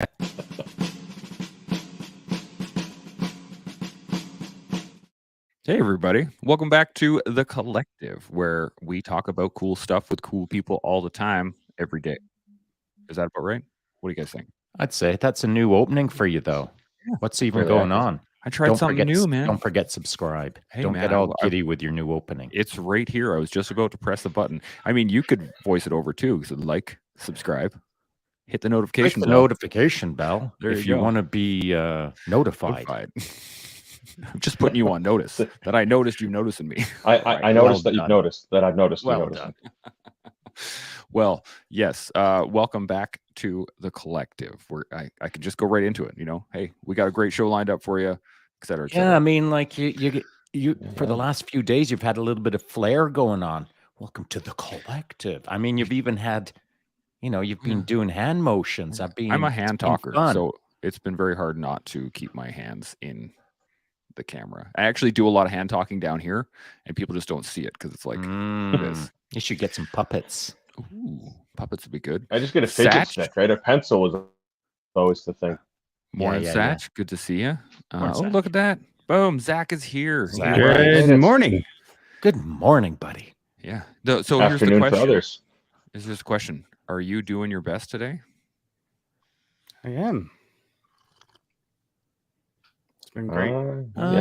Hey, everybody. Welcome back to The Collective, where we talk about cool stuff with cool people all the time, every day. Is that about right? What do you guys think? I'd say that's a new opening for you, though. Yeah. What's even Really going accurate. on? I tried something new, man. Don't forget subscribe. Hey, Don't man, get all giddy with your new opening. It's right here. I was just about to press the button. I mean, you could voice it over too. So like, subscribe, hit the notification bell. Notification bell. There if you you go. want to be notified. I'm just putting you on notice that I noticed you noticing me. I noticed that you've noticed that I've noticed you noticing. Well, yes. Welcome back to The Collective, where I can just go right into it. You know, hey, we got a great show lined up for you, et cetera, et cetera. Yeah, I mean, like you for the last few days, you've had a little bit of flair going on. Welcome to The Collective. I mean, you've even had, you've been doing hand motions. I'm a hand talker, so it's been very hard not to keep my hands in the camera. I actually do a lot of hand talking down here, and people just don't see it because it's like this. You should get some puppets. Ooh, puppets would be good. I just get a fidget stick, right? A pencil was always the thing. Morning, Satch. Good to see you. Oh, look at that. Boom. Zach is here. Good morning. Good morning, buddy. Yeah. So here's the question. For others. Is this question? Are you doing your best today? I am. It's been great.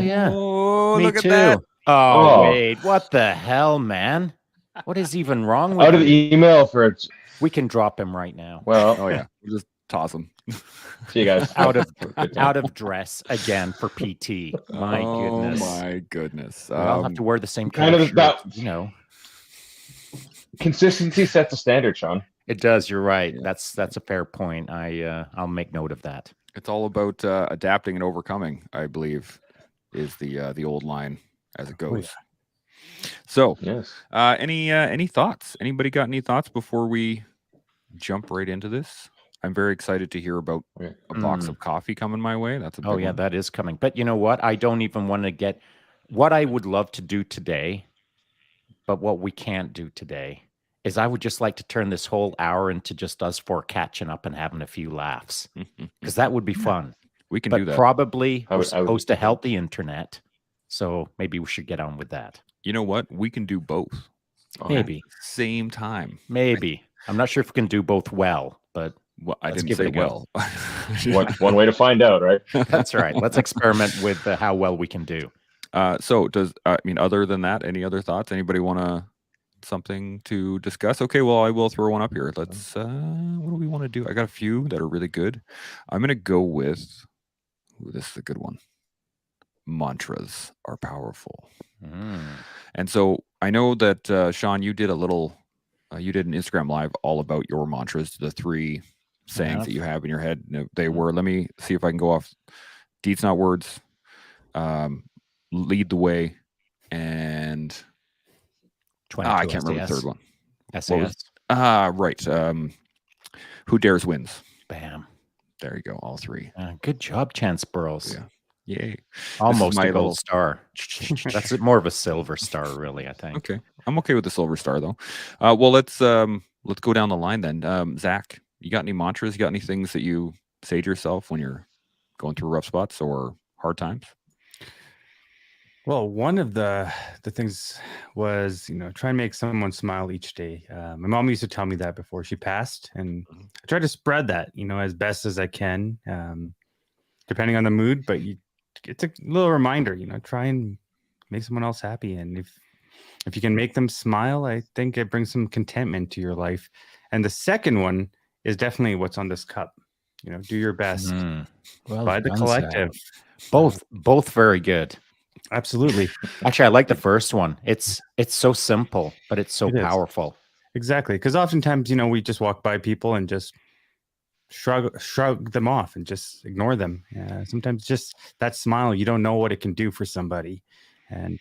Yeah. Oh, me look too. At that. Oh, Wade. What the hell, man? What is even wrong with Out of the email for it. We can drop him right now. Well, oh yeah, we'll just toss him. See you guys. out of dress again for PT. My goodness. Oh my goodness. We all have to wear the same kind of shirt, that. Consistency sets the standard, Sean. It does. You're right. Yeah. That's a fair point. I'll make note of that. It's all about adapting and overcoming, I believe, is the old line as it goes. Oh, yeah. So, yes. Any thoughts? Anybody got any thoughts before we jump right into this? I'm very excited to hear about a box of coffee coming my way. That's a big one. That is coming. But you know what? I don't even want to get what I would love to do today, but what we can't do today is I would just like to turn this whole hour into just us four catching up and having a few laughs, because that would be fun. We can do that. Probably we're supposed to help the internet, so maybe we should get on with that. You know what? We can do both. Maybe. Same time. Maybe. I'm not sure if we can do both well, but I didn't say well. one way to find out, right? That's right. Let's experiment with how well we can do. So other than that, any other thoughts? Anybody want something to discuss? Okay, well, I will throw one up here. Let's, what do we want to do? I got a few that are really good. I'm going to go with, this is a good one. Mantras are powerful. And so I know that Sean, you did you did an Instagram live all about your mantras, the 3 sayings that you have in your head. They were, let me see if I can go off. Deeds not words, lead the way, and I can't remember the third one. SAS. Right. Who dares wins. Bam. There you go. All 3. Good job, Chance Burrows. Yeah. Yay. Almost a gold star. That's more of a silver star, really, I think. Okay. I'm okay with the silver star, though. Well, let's go down the line then. Zach, you got any mantras? You got any things that you say to yourself when you're going through rough spots or hard times? Well, one of the things was, try and make someone smile each day. My mom used to tell me that before she passed, and I try to spread that, as best as I can, depending on the mood. But it's a little reminder, try and make someone else happy. And if you can make them smile, I think it brings some contentment to your life. And the second one is definitely what's on this cup. Do your best. Well, by The Collective. Both very good. Absolutely. Actually, I like the first one. It's so simple, but it's so powerful. Exactly. Because oftentimes, we just walk by people and just shrug them off and just ignore them. Sometimes just that smile, you don't know what it can do for somebody, and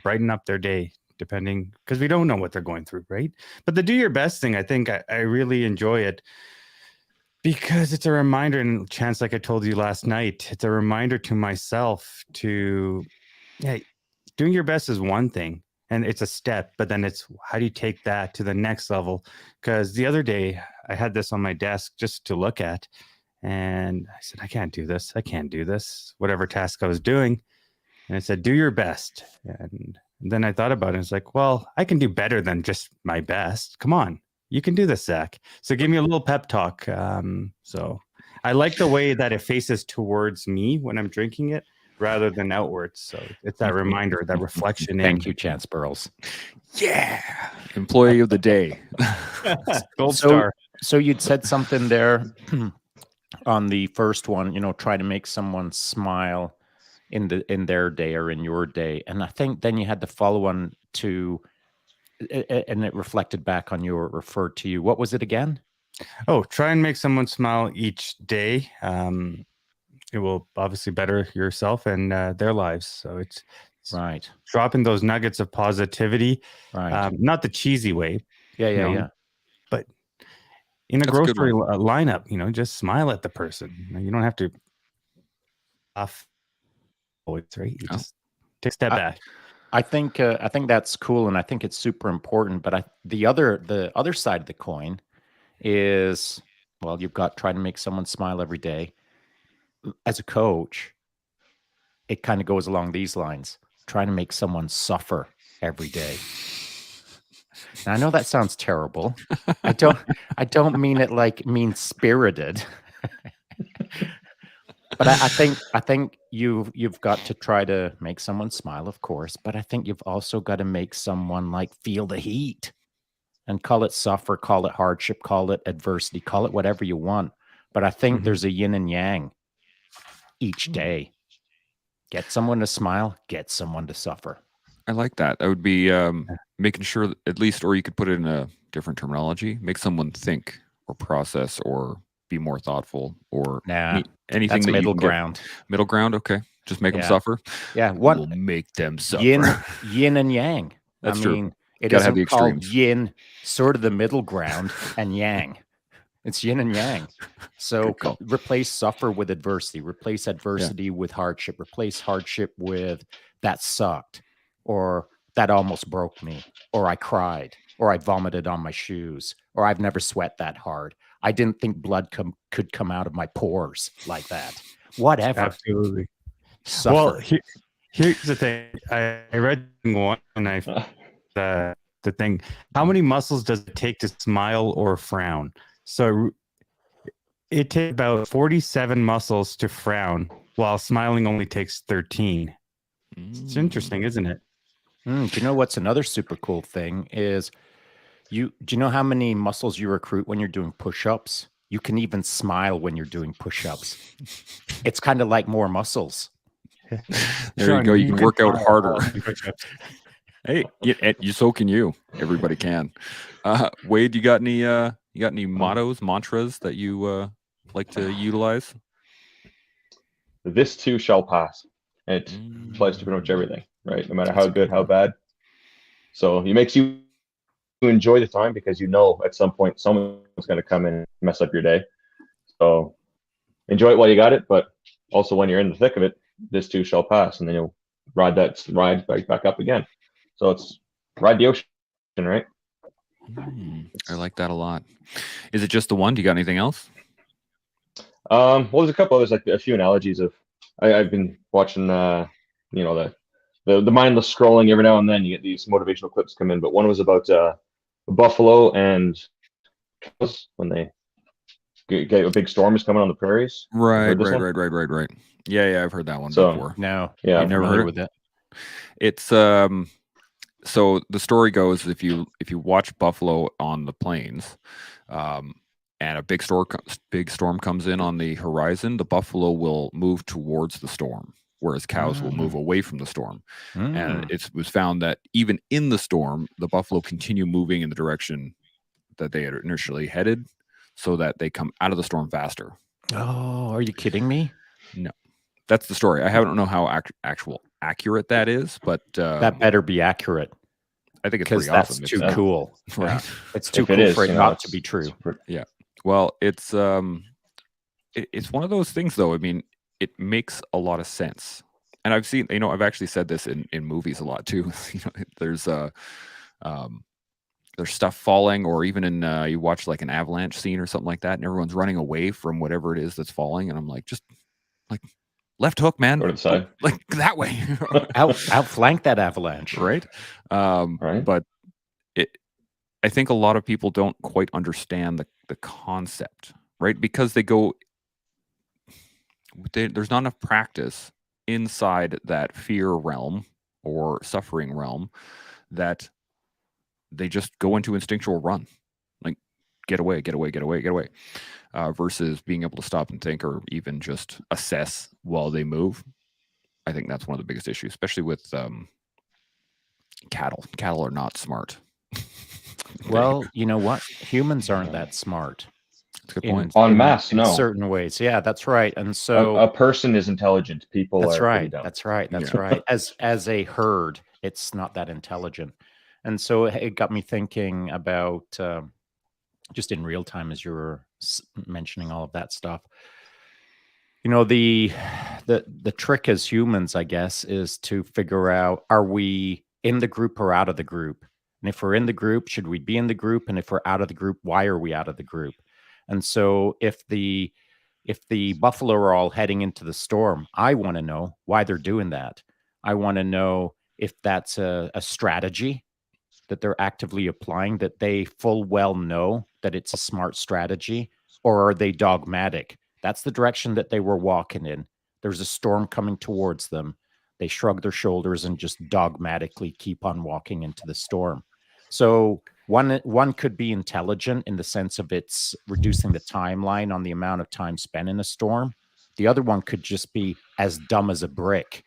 brighten up their day, depending, because we don't know what they're going through, right? But the do your best thing, I think I really enjoy it, because it's a reminder, and Chance, like I told you last night, it's a reminder to myself to, doing your best is one thing, and it's a step, but then it's how do you take that to the next level? Because the other day I had this on my desk just to look at, And I said, I can't do this. I can't do this. Whatever task I was doing. And I said, do your best. And then I thought about it. It's like, well, I can do better than just my best. Come on. You can do this, Zach. So give me a little pep talk. So I like the way that it faces towards me when I'm drinking it rather than outwards. So it's that reminder, that reflection. Thank you, Chance Burles. Yeah. Employee of the day. Gold star. So you'd said something there on the first one, try to make someone smile in their day or in your day. And I think then you had the follow on to, and it reflected back on you or referred to you. What was it again? Oh, try and make someone smile each day. It will obviously better yourself and their lives. So it's right. Dropping those nuggets of positivity, right? Not the cheesy way. Yeah. But in a That's a good grocery lineup, just smile at the person. You don't have to off always, right? You just take a step back. I think that's cool, and I think it's super important. But the other side of the coin is, well, you've got try to make someone smile every day. As a coach, it kind of goes along these lines: trying to make someone suffer every day. Now, I know that sounds terrible. I don't mean it like mean-spirited. But I think you've got to try to make someone smile, of course. But I think you've also got to make someone like feel the heat, and call it suffer, call it hardship, call it adversity, call it whatever you want. But I think there's a yin and yang each day. Get someone to smile, get someone to suffer. I like that. That would be making sure that at least, or you could put it in a different terminology, make someone think or process or be more thoughtful or anything that's that middle you can ground. Middle ground, okay. Just make them suffer. Yeah, we'll make them suffer. Yin and yang. That's true. It Gotta have isn't the called extremes. yin, sort of the middle ground, and yang. It's yin and yang. So replace suffer with adversity. Replace adversity with hardship. Replace hardship with that sucked, or that almost broke me, or I cried, or I vomited on my shoes, or I've never sweat that hard. I didn't think blood could come out of my pores like that. Whatever. Absolutely. Suffer. Well, here's the thing. I read one and the thing. How many muscles does it take to smile or frown? So it takes about 47 muscles to frown, while smiling only takes 13. It's interesting, isn't it? Do you know what's another super cool thing is do you know how many muscles you recruit when you're doing push-ups? You can even smile when you're doing push-ups. It's kind of like more muscles. There you go. You can work out harder. Hey, so can you. Everybody can. Wade, you got any mottos, mantras that you like to utilize? This too shall pass. It applies to pretty much everything, right? No matter how good, how bad. So it makes you enjoy the time because you know at some point someone's going to come in and mess up your day. So enjoy it while you got it, but also when you're in the thick of it, this too shall pass, and then you'll ride back up again. So it's ride the ocean, right? I like that a lot. Is it just the one? Do you got anything else? Well, there's a couple others, like a few analogies of. I've been watching, the mindless scrolling every now and then. You get these motivational clips come in, but one was about buffalo and cows when they get a big storm is coming on the prairies. Right. Yeah, I've heard that one before. No, yeah, I've never heard with it. It's so the story goes, if you watch buffalo on the plains, and a big storm comes in on the horizon, the buffalo will move towards the storm, whereas cows will move away from the storm. And it was found that even in the storm, the buffalo continue moving in the direction that they had initially headed, so that they come out of the storm faster. Oh, are you kidding me? No, that's the story. I don't know how accurate that is, but that better be accurate. I think it's because pretty that's awesome. too cool. Right? Yeah. It's too cool for it not to be true. Yeah. Well, it's one of those things, though. I mean, it makes a lot of sense, and I've seen, I've actually said this in movies a lot too. There's there's stuff falling, or even in you watch like an avalanche scene or something like that, and everyone's running away from whatever it is that's falling, and I'm like, just like left hook, man, Go to the side. like that way, outflank that avalanche, right? Right. But I think a lot of people don't quite understand the concept, right? Because there's not enough practice inside that fear realm or suffering realm that they just go into instinctual run, like get away, get away, get away, get away, versus being able to stop and think, or even just assess while they move. I think that's one of the biggest issues, especially with cattle. Cattle are not smart. Well, you know what? Humans aren't that smart. That's a good point. En masse, in no. certain ways. Yeah, that's right. And so A person is intelligent. People that's are pretty right. dumb. That's right. That's Yeah. right. As a herd, it's not that intelligent. And so it got me thinking about just in real time as you were mentioning all of that stuff. You know, the trick as humans, I guess, is to figure out, are we in the group or out of the group? And if we're in the group, should we be in the group? And if we're out of the group, why are we out of the group? And so if the buffalo are all heading into the storm, I want to know why they're doing that. I want to know if that's a strategy that they're actively applying, that they full well know that it's a smart strategy, or are they dogmatic? That's the direction that they were walking in. There's a storm coming towards them. They shrug their shoulders and just dogmatically keep on walking into the storm. So one could be intelligent in the sense of it's reducing the timeline on the amount of time spent in a storm. The other one could just be as dumb as a brick,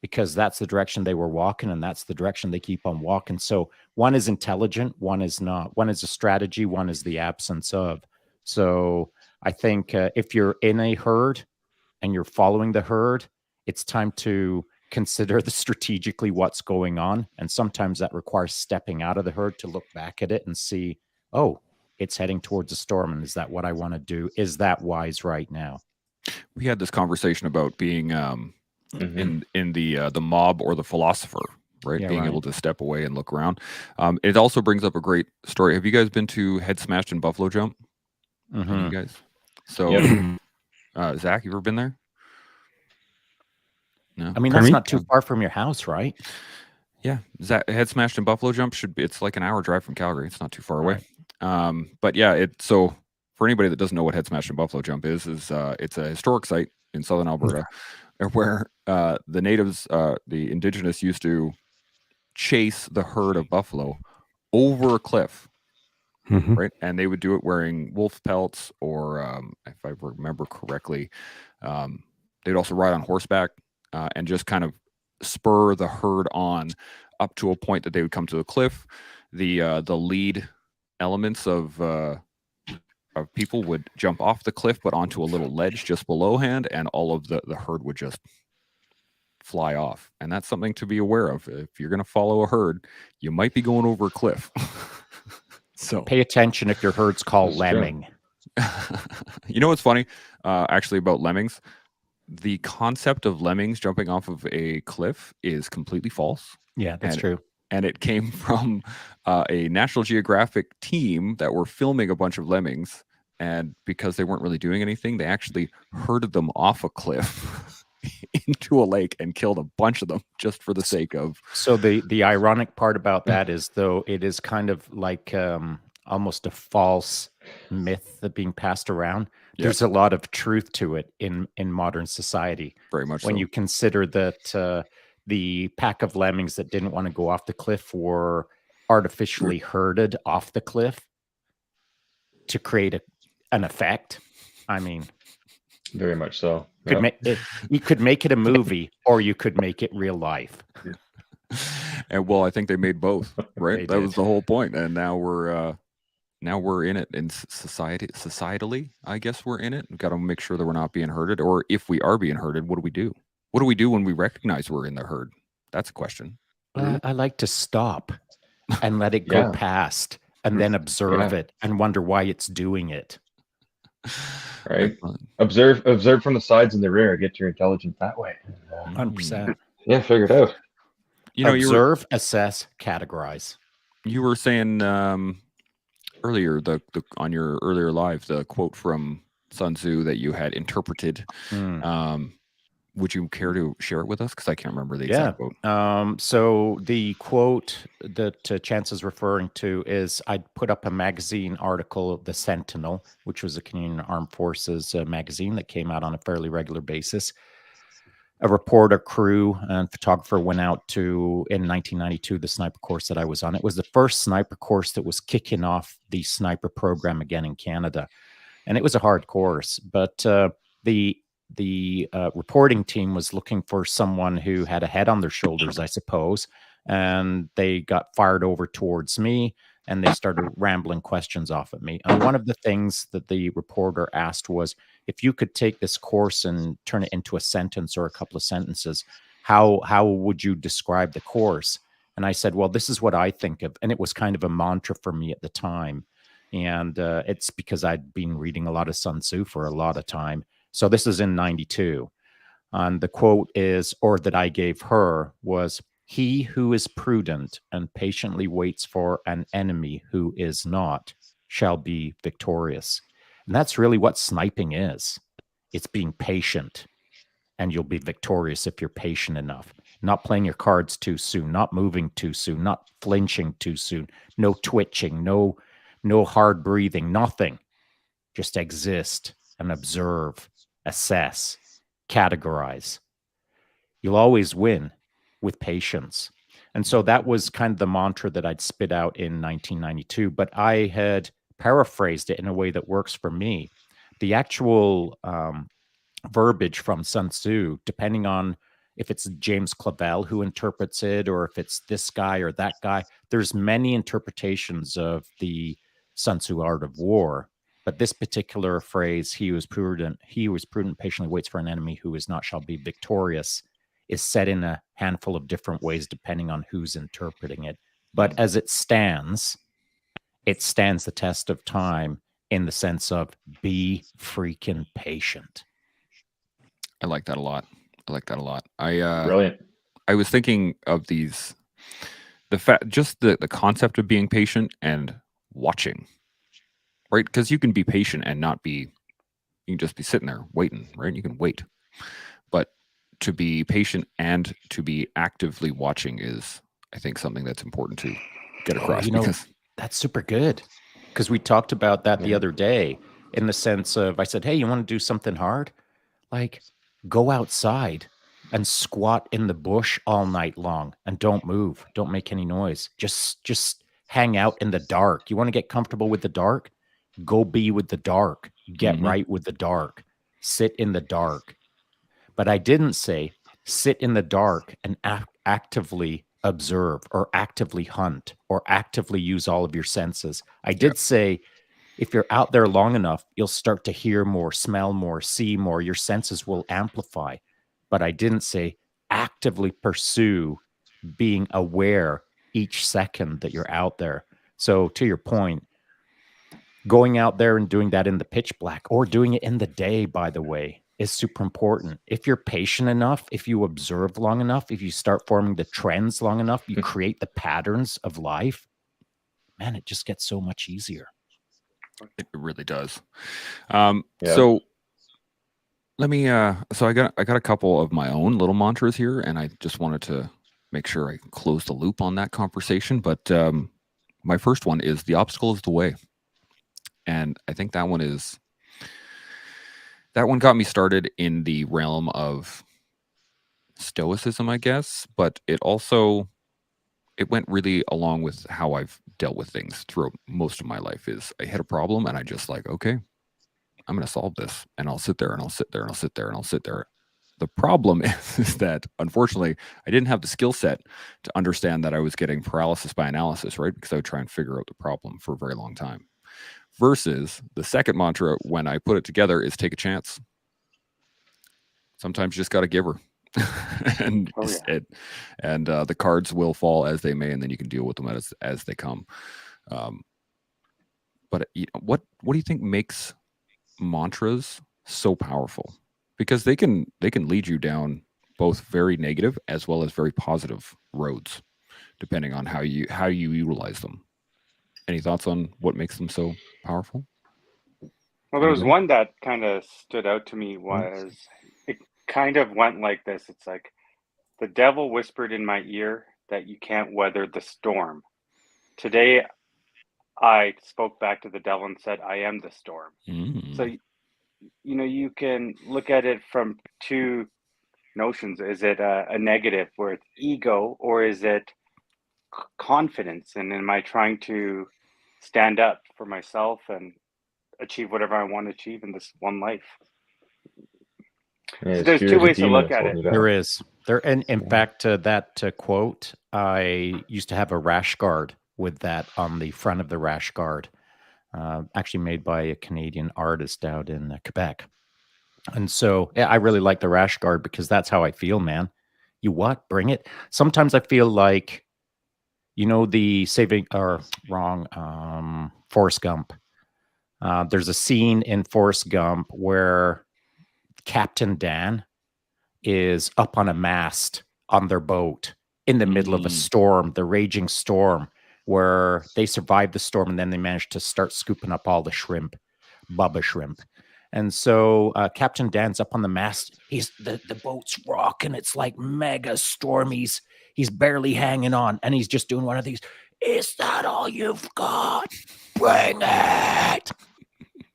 because that's the direction they were walking, and that's the direction they keep on walking. So one is intelligent, one is not. One is a strategy, one is the absence of. So I think if you're in a herd and you're following the herd, it's time to consider strategically what's going on. And sometimes that requires stepping out of the herd to look back at it and see, oh, it's heading towards a storm. And is that what I want to do? Is that wise right now? We had this conversation about being in the mob or the philosopher, right? Yeah, Being right. able to step away and look around. It also brings up a great story. Have you guys been to Head Smashed and Buffalo Jump? Have you guys? So, Yep. Zach, you ever been there? No. I mean, that's not too far from your house, right? Yeah, Head Smashed and Buffalo Jump it's like an hour drive from Calgary. It's not too far away. But yeah, so for anybody that doesn't know what Head Smashed and Buffalo Jump is it's a historic site in southern Alberta where the natives, the indigenous, used to chase the herd of buffalo over a cliff. Right, and they would do it wearing wolf pelts, or if I remember correctly, they'd also ride on horseback and just kind of spur the herd on up to a point that they would come to the cliff. The lead elements of people would jump off the cliff, but onto a little ledge just below hand, and all of the herd would just fly off. And that's something to be aware of. If you're going to follow a herd, you might be going over a cliff. So pay attention if your herd's called lemming. You know what's funny actually about lemmings? The concept of lemmings jumping off of a cliff is completely false. Yeah, that's true. And it came from a National Geographic team that were filming a bunch of lemmings, and because they weren't really doing anything, they actually herded them off a cliff into a lake and killed a bunch of them just for the sake of. So the ironic part about that is, though, it is kind of like almost a false myth that being passed around. Yeah. There's a lot of truth to it in modern society. Very much when so. You consider that the pack of lemmings that didn't want to go off the cliff were artificially herded off the cliff to create an effect. I mean, very much so. You could make it a movie, or you could make it real life. And well, I think they made both, right? That was the whole point. And now we're in it, and societally, I guess we're in it. We've got to make sure that we're not being herded, or if we are being herded, what do we do? What do we do when we recognize we're in the herd? That's a question. I like to stop and let it go past, and then observe it and wonder why it's doing it. Right. Observe from the sides and the rear. Get your intelligence that way. 100%. Yeah, figure it out. Observe, assess, categorize. You were saying earlier the on your earlier live the quote from Sun Tzu that you had interpreted. Would you care to share it with us? Because I can't remember the exact quote. So the quote that Chance is referring to is, I'd put up a magazine article, The Sentinel, which was a Canadian Armed Forces magazine that came out on a fairly regular basis. A reporter, crew, and photographer went out to, in 1992, the sniper course that I was on. It was the first sniper course that was kicking off the sniper program again in Canada. And it was a hard course, but the reporting team was looking for someone who had a head on their shoulders, I suppose, and they got fired over towards me, and they started rambling questions off at me. And one of the things that the reporter asked was, if you could take this course and turn it into a sentence or a couple of sentences, how would you describe the course? And I said, well, this is what I think of. And it was kind of a mantra for me at the time. And it's because I'd been reading a lot of Sun Tzu for a lot of time. So this is in 92. And the quote is, or that I gave her, was, he who is prudent and patiently waits for an enemy who is not shall be victorious. And that's really what sniping is. It's being patient, and you'll be victorious if you're patient enough. Not playing your cards too soon, not moving too soon, not flinching too soon, no twitching, no hard breathing, nothing. Just exist and observe, assess, categorize. You'll always win with patience. And so that was kind of the mantra that I'd spit out in 1992, but I had paraphrased it in a way that works for me. The actual verbiage from Sun Tzu, depending on if it's James Clavell who interprets it or if it's this guy or that guy, there's many interpretations of the Sun Tzu art of war. But this particular phrase, he was prudent, patiently waits for an enemy who is not shall be victorious, is said in a handful of different ways depending on who's interpreting it. But as it stands the test of time in the sense of be freaking patient. I like that a lot. Brilliant. I was thinking of these, just the concept of being patient and watching, right? Because you can be patient and not be, you can just be sitting there waiting, right? You can wait. But to be patient and to be actively watching is, I think, something that's important to get across. Because that's super good. Because we talked about that the other day, in the sense of, I said, hey, you want to do something hard? Like, go outside and squat in the bush all night long and don't move. Don't make any noise. Just hang out in the dark. You want to get comfortable with the dark? Go be with the dark. Get right with the dark. Sit in the dark. But I didn't say sit in the dark and actively observe or actively hunt or actively use all of your senses. I did say, if you're out there long enough, you'll start to hear more, smell more, see more. Your senses will amplify. But I didn't say actively pursue being aware each second that you're out there. So to your point, going out there and doing that in the pitch black, or doing it in the day, by the way, is super important. If you're patient enough, if you observe long enough, if you start forming the trends long enough, you create the patterns of life, man, it just gets so much easier. It really does. So let me, so I got a couple of my own little mantras here, and I just wanted to make sure I close the loop on that conversation. But my first one is, the obstacle is the way. And I think that one got me started in the realm of stoicism, I guess, but it went really along with how I've dealt with things throughout most of my life. Is I hit a problem and I just like, okay, I'm going to solve this, and I'll sit there and I'll sit there and I'll sit there and I'll sit there. The problem is that, unfortunately, I didn't have the skill set to understand that I was getting paralysis by analysis, right? Because I would try and figure out the problem for a very long time. Versus the second mantra, when I put it together, is take a chance. Sometimes you just got to give her. And the cards will fall as they may, and then you can deal with them as they come. But what do you think makes mantras so powerful? Because they can lead you down both very negative as well as very positive roads. depending on how you utilize them. Any thoughts on what makes them so powerful? Well, there was Anybody? one that kind of stood out to me was it kind of went like this. It's like the devil whispered in my ear that you can't weather the storm. Today, I spoke back to the devil and said, I am the storm. So, you can look at it from two notions. Is it a negative where it's ego, or is it confidence? And am I trying to stand up for myself and achieve whatever I want to achieve in this one life? Yeah, So there's two ways to look at it. There is. And in fact, that quote, I used to have a rash guard with that on the front of the rash guard, actually made by a Canadian artist out in Quebec. And so I really like the rash guard because that's how I feel, man. You what? Bring it. Sometimes I feel like, the Forrest Gump. There's a scene in Forrest Gump where Captain Dan is up on a mast on their boat in the middle of a storm, the raging storm, where they survive the storm and then they manage to start scooping up all the shrimp, Bubba shrimp. And so Captain Dan's up on the mast. He's the boat's rocking. It's like mega storm. He's barely hanging on, and he's just doing one of these. Is that all you've got? Bring it.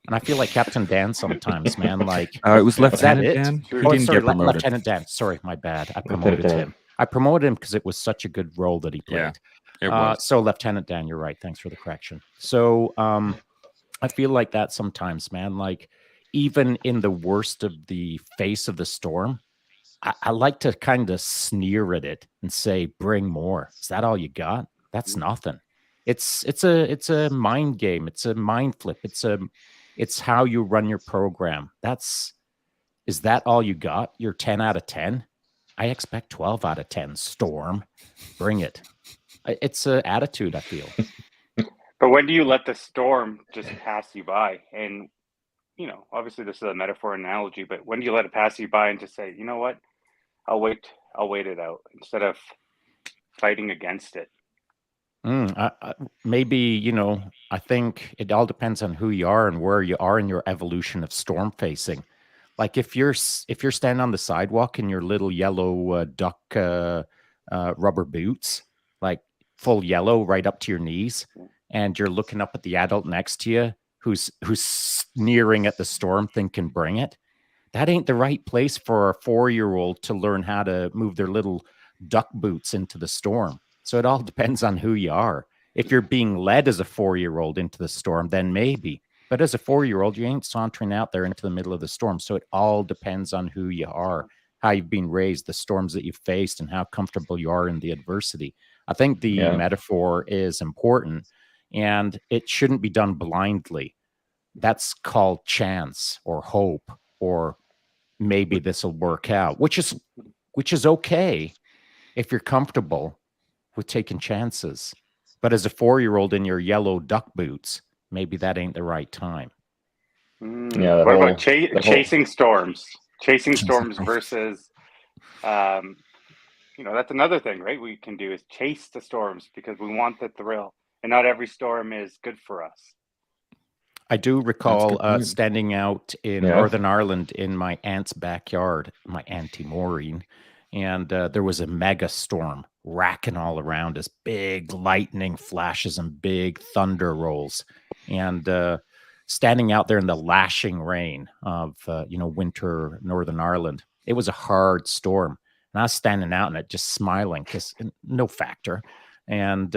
And I feel like Captain Dan sometimes, man. Like it was is that Lieutenant it? Dan. He Oh, didn't sorry, get promoted. Lieutenant Dan. Sorry, my bad. I promoted him. I promoted him because it was such a good role that he played. Yeah, it was. So Lieutenant Dan, you're right. Thanks for the correction. So I feel like that sometimes, man. Like even in the worst of the face of the storm, I like to kind of sneer at it and say, "Bring more." Is that all you got? That's nothing. It's a mind game. It's a mind flip. It's how you run your program. Is that all you got? You're 10 out of 10. I expect 12 out of 10. Storm, bring it. It's an attitude, I feel. But when do you let the storm just pass you by? And, obviously this is a metaphor analogy, but when do you let it pass you by and just say, you know what? I'll wait it out instead of fighting against it. Maybe, I think it all depends on who you are and where you are in your evolution of storm facing. Like if you're standing on the sidewalk in your little yellow duck rubber boots, like full yellow right up to your knees, and you're looking up at the adult next to you who's sneering at the storm thinking, bring it. That ain't the right place for a 4-year-old to learn how to move their little duck boots into the storm. So it all depends on who you are. If you're being led as a 4-year-old into the storm, then maybe. But as a 4-year-old, you ain't sauntering out there into the middle of the storm. So it all depends on who you are, how you've been raised, the storms that you've faced, and how comfortable you are in the adversity. I think the metaphor is important, and it shouldn't be done blindly. That's called chance or hope, or maybe this will work out, which is okay if you're comfortable with taking chances. But as a 4-year-old in your yellow duck boots, maybe that ain't the right time. Yeah. What about chasing storms? Chasing storms versus, that's another thing, right? We can do is chase the storms because we want the thrill, and not every storm is good for us. I do recall standing out in Northern Ireland in my aunt's backyard, my Auntie Maureen, and there was a mega storm racking all around us, big lightning flashes and big thunder rolls, and standing out there in the lashing rain of winter Northern Ireland. It was a hard storm, and I was standing out in it just smiling because no factor, and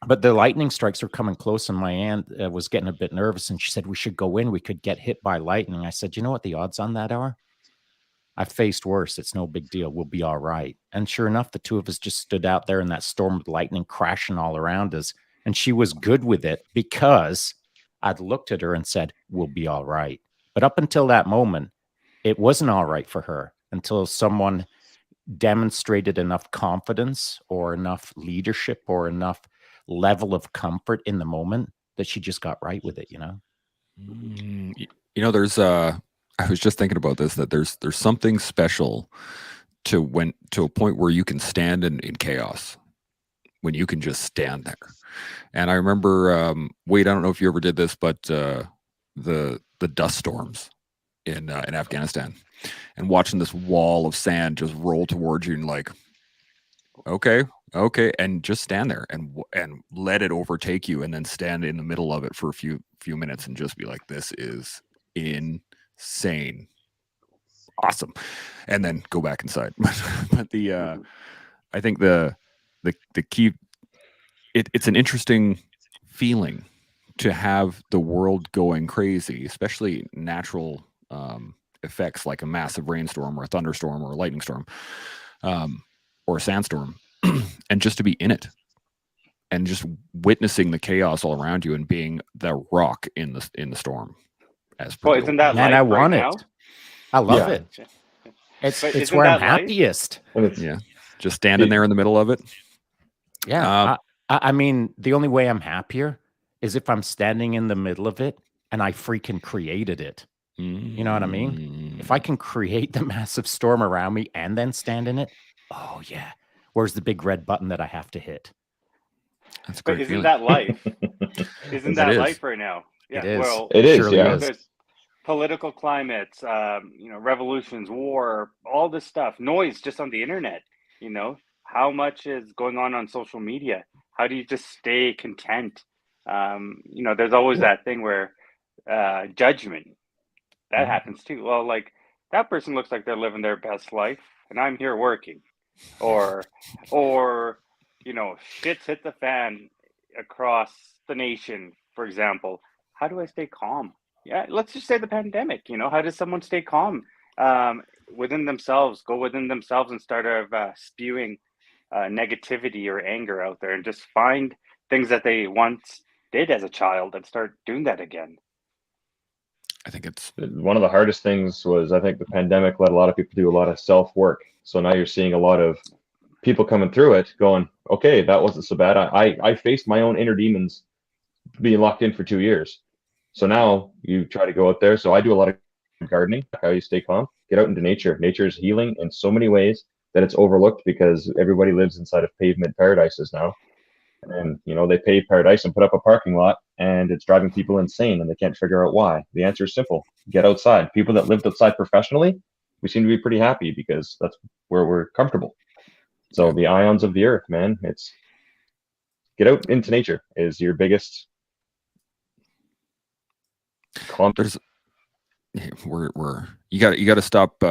but the lightning strikes were coming close, and my aunt was getting a bit nervous, and she said, we should go in. We could get hit by lightning. I said, you know what the odds on that are? I've faced worse. It's no big deal. We'll be all right. And sure enough, the two of us just stood out there in that storm with lightning crashing all around us. And she was good with it because I'd looked at her and said, we'll be all right. But up until that moment, it wasn't all right for her until someone demonstrated enough confidence or enough leadership or enough level of comfort in the moment that she just got right with it, there's I was just thinking about this, that there's something special to a point where you can stand in chaos. when you can just stand there. And I remember, Wade, I don't know if you ever did this, but the dust storms in Afghanistan, and watching this wall of sand just roll towards you, and like, okay, and just stand there and let it overtake you, and then stand in the middle of it for a few minutes and just be like, this is insane, awesome, and then go back inside. But I think the key, it's an interesting feeling to have the world going crazy, especially natural effects like a massive rainstorm or a thunderstorm or a lightning storm, or a sandstorm, and just to be in it and just witnessing the chaos all around you and being the rock in the storm. As well, isn't that Man, life I right want now? it. I love Yeah. it. It's But it's isn't where I'm that life? happiest. And it's Yeah, just standing there in the middle of it. Yeah. I mean, the only way I'm happier is if I'm standing in the middle of it and I freaking created it. You know what I mean? If I can create the massive storm around me and then stand in it, oh yeah. Where's the big red button that I have to hit? That's a But great isn't feeling. that life? Isn't It that is. life right now? Yeah. It is. Well, It is, Surely yeah. is. there's political climates, revolutions, war, all this stuff, noise just on the internet. How much is going on social media? How do you just stay content? There's always that thing where judgment that happens too. Well, like that person looks like they're living their best life, and I'm here working, or shit's hit the fan across the nation, for example. How do I stay calm? Yeah, let's just say the pandemic. How does someone stay calm within themselves, go within themselves, and start spewing negativity or anger out there, and just find things that they once did as a child and start doing that again? I think it's one of the hardest things was, I think the pandemic let a lot of people do a lot of self work. So now you're seeing a lot of people coming through it going, okay, that wasn't so bad. I faced my own inner demons being locked in for 2 years. So now you try to go out there. So I do a lot of gardening. How you stay calm? Get out into nature. Nature is healing in so many ways that it's overlooked because everybody lives inside of pavement paradises now. And they pave paradise and put up a parking lot, and it's driving people insane, and they can't figure out why. The answer is simple: get outside. People that lived outside professionally, we seem to be pretty happy because that's where we're comfortable. So the ions of the earth, man, it's get out into nature is your biggest there's we're you got to stop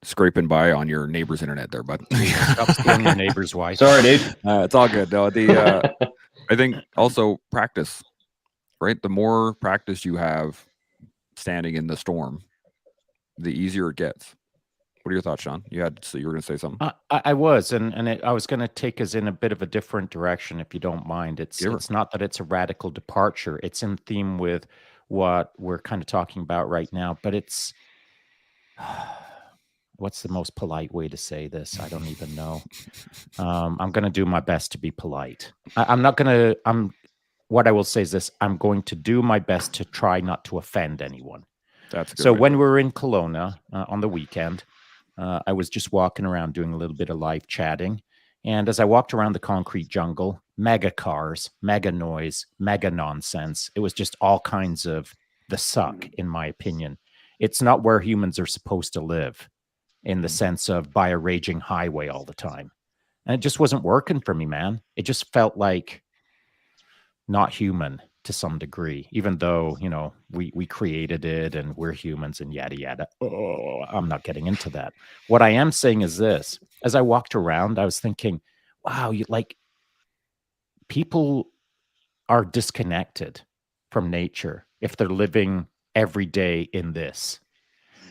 scraping by on your neighbor's internet there, bud. Stop stealing your neighbor's wife. Sorry, Dave. It's all good. No, I think also practice, right? The more practice you have standing in the storm, the easier it gets. What are your thoughts, Shaun? You were going to say something. I was, and I was going to take us in a bit of a different direction, if you don't mind. It's not that it's a radical departure. It's in theme with what we're kind of talking about right now, but it's what's the most polite way to say this? I don't even know. I'm going to do my best to be polite. What I will say is this: I'm going to do my best to try not to offend anyone. That's good. So when we were in Kelowna on the weekend, I was just walking around doing a little bit of live chatting. And as I walked around the concrete jungle, mega cars, mega noise, mega nonsense. It was just all kinds of the suck, in my opinion. It's not where humans are supposed to live, in the sense of by a raging highway all the time. And it just wasn't working for me, man. It just felt like not human to some degree, even though, we created it and we're humans and yada, yada. Oh, I'm not getting into that. What I am saying is this: as I walked around, I was thinking, wow, people are disconnected from nature if they're living every day in this.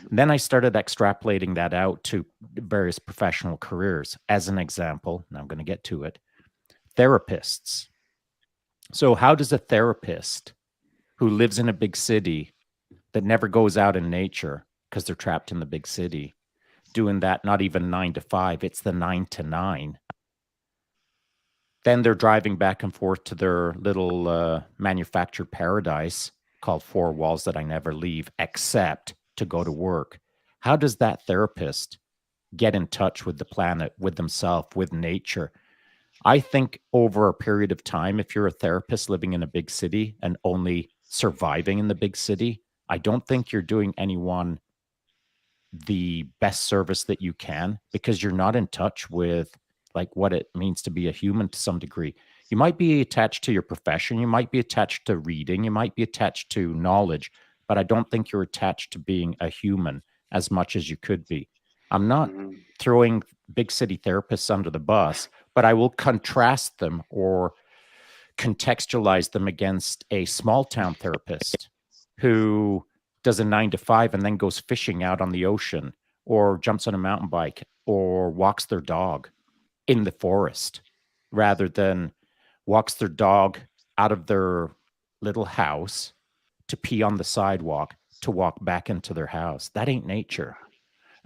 And then I started extrapolating that out to various professional careers. As an example, and I'm going to get to it, therapists. So how does a therapist who lives in a big city that never goes out in nature because they're trapped in the big city, doing that not even 9 to 5, it's the 9 to 9. Then they're driving back and forth to their little manufactured paradise called Four Walls that I never leave except to go to work. How does that therapist get in touch with the planet, with themselves, with nature? I think over a period of time, if you're a therapist living in a big city and only surviving in the big city, I don't think you're doing anyone the best service that you can, because you're not in touch with like what it means to be a human to some degree. You might be attached to your profession, you might be attached to reading, you might be attached to knowledge, but I don't think you're attached to being a human as much as you could be. I'm not Mhm. throwing big city therapists under the bus, but I will contrast them or contextualize them against a small town therapist who does a 9 to 5 and then goes fishing out on the ocean, or jumps on a mountain bike, or walks their dog in the forest, rather than walks their dog out of their little house to pee on the sidewalk to walk back into their house. That ain't nature.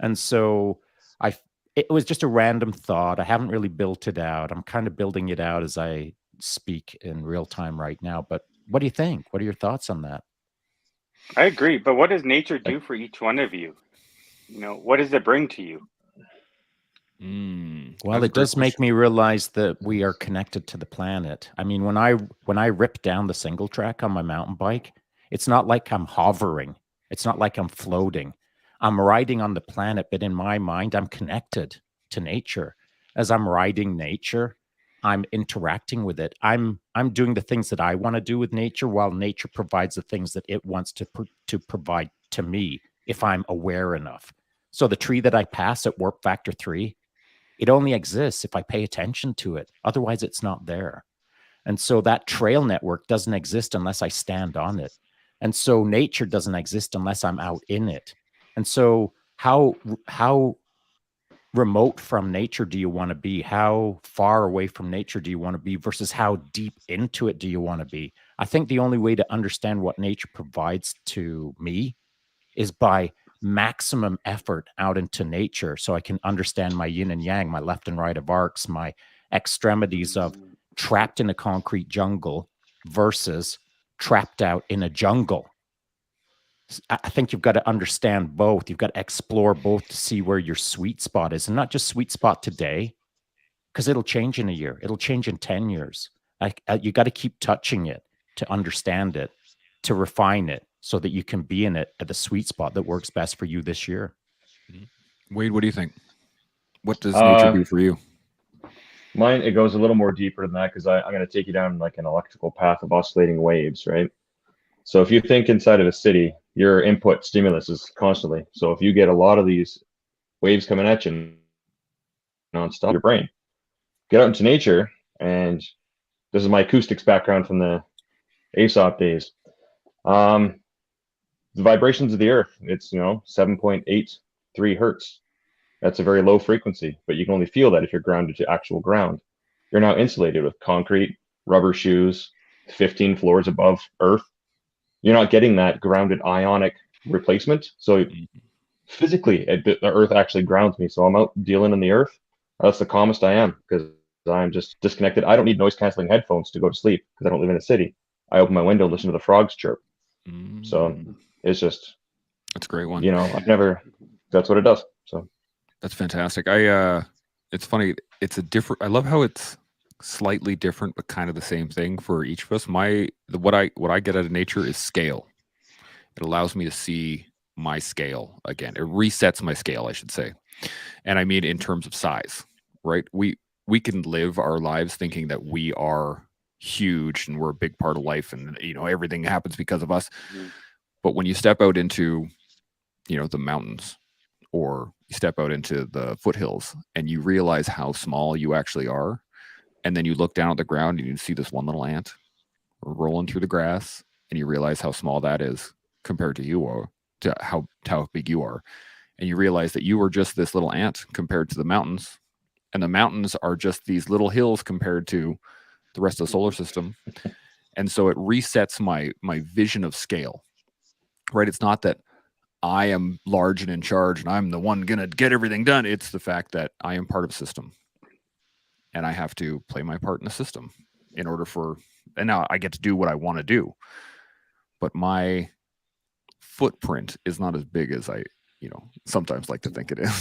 And so I it was just a random thought. I haven't really built it out. I'm kind of building it out as I speak in real time right now. But what do you think? What are your thoughts on that? I agree, but what does nature I- do for each one of you? What does it bring to you? Well, That's a it great does make question. me realize that we are connected to the planet. I mean, when I rip down the single track on my mountain bike, it's not like I'm hovering. It's not like I'm floating. I'm riding on the planet, but in my mind, I'm connected to nature. As I'm riding nature, I'm interacting with it. I'm doing the things that I want to do with nature, while nature provides the things that it wants to provide to me if I'm aware enough. So the tree that I pass at warp factor 3, it only exists if I pay attention to it. Otherwise, it's not there. And so that trail network doesn't exist unless I stand on it. And so nature doesn't exist unless I'm out in it. And so how remote from nature do you want to be? How far away from nature do you want to be versus how deep into it do you want to be? I think the only way to understand what nature provides to me is by maximum effort out into nature, so I can understand my yin and yang, my left and right of arcs, my extremities of Mm, trapped in a concrete jungle versus trapped out in a jungle. I think you've got to understand both. You've got to explore both to see where your sweet spot is, and not just sweet spot today, because it'll change in a year. It'll change in 10 years. You got to keep touching it to understand it, to refine it, so that you can be in it at the sweet spot that works best for you this year. Wade, what do you think? What does nature Uh, do for you? Mine, it goes a little more deeper than that because I'm going to take you down like an electrical path of oscillating waves, right? So if you think inside of a city, your input stimulus is constantly. So if you get a lot of these waves coming at you nonstop, your brain, get out into nature, and this is my acoustics background from the Aesop days. Um, the vibrations of the earth, it's 7.83 hertz. That's a very low frequency, but you can only feel that if you're grounded to actual ground. You're now insulated with concrete, rubber shoes, 15 floors above earth. You're not getting that grounded ionic replacement. So physically, the earth actually grounds me. So I'm out dealing in the earth. That's the calmest I am because I'm just disconnected. I don't need noise canceling headphones to go to sleep because I don't live in a city. I open my window, listen to the frogs chirp. So it's just, That's a great one. I've never, that's what it does. So That's fantastic. It's funny. It's a different. I love how it's slightly different, but kind of the same thing for each of us. What I get out of nature is scale. It allows me to see my scale again. It resets my scale, I should say, and I mean in terms of size. Right? We can live our lives thinking that we are huge and we're a big part of life, and everything happens because of us. mm, But when you step out into the mountains, or you step out into the foothills and you realize how small you actually are, and then you look down at the ground and you see this one little ant rolling through the grass, and you realize how small that is compared to you, or to how big you are, and you realize that you are just this little ant compared to the mountains, and the mountains are just these little hills compared to the rest of the solar system. And so it resets my vision of scale, right? It's not that I am large and in charge and I'm the one going to get everything done. It's the fact that I am part of a system and I have to play my part in the system in order and now I get to do what I want to do. But my footprint is not as big as sometimes like to think it is.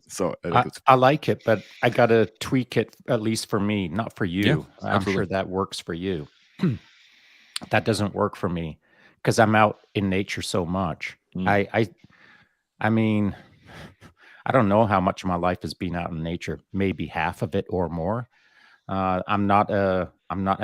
So I think it's I like it, but I got to tweak it, at least for me, not for you. Yeah, I'm sure absolutely. that works for you. That doesn't work for me because I'm out in nature so much. I mean, I don't know how much of my life has been out in nature, maybe half of it or more. I'm not a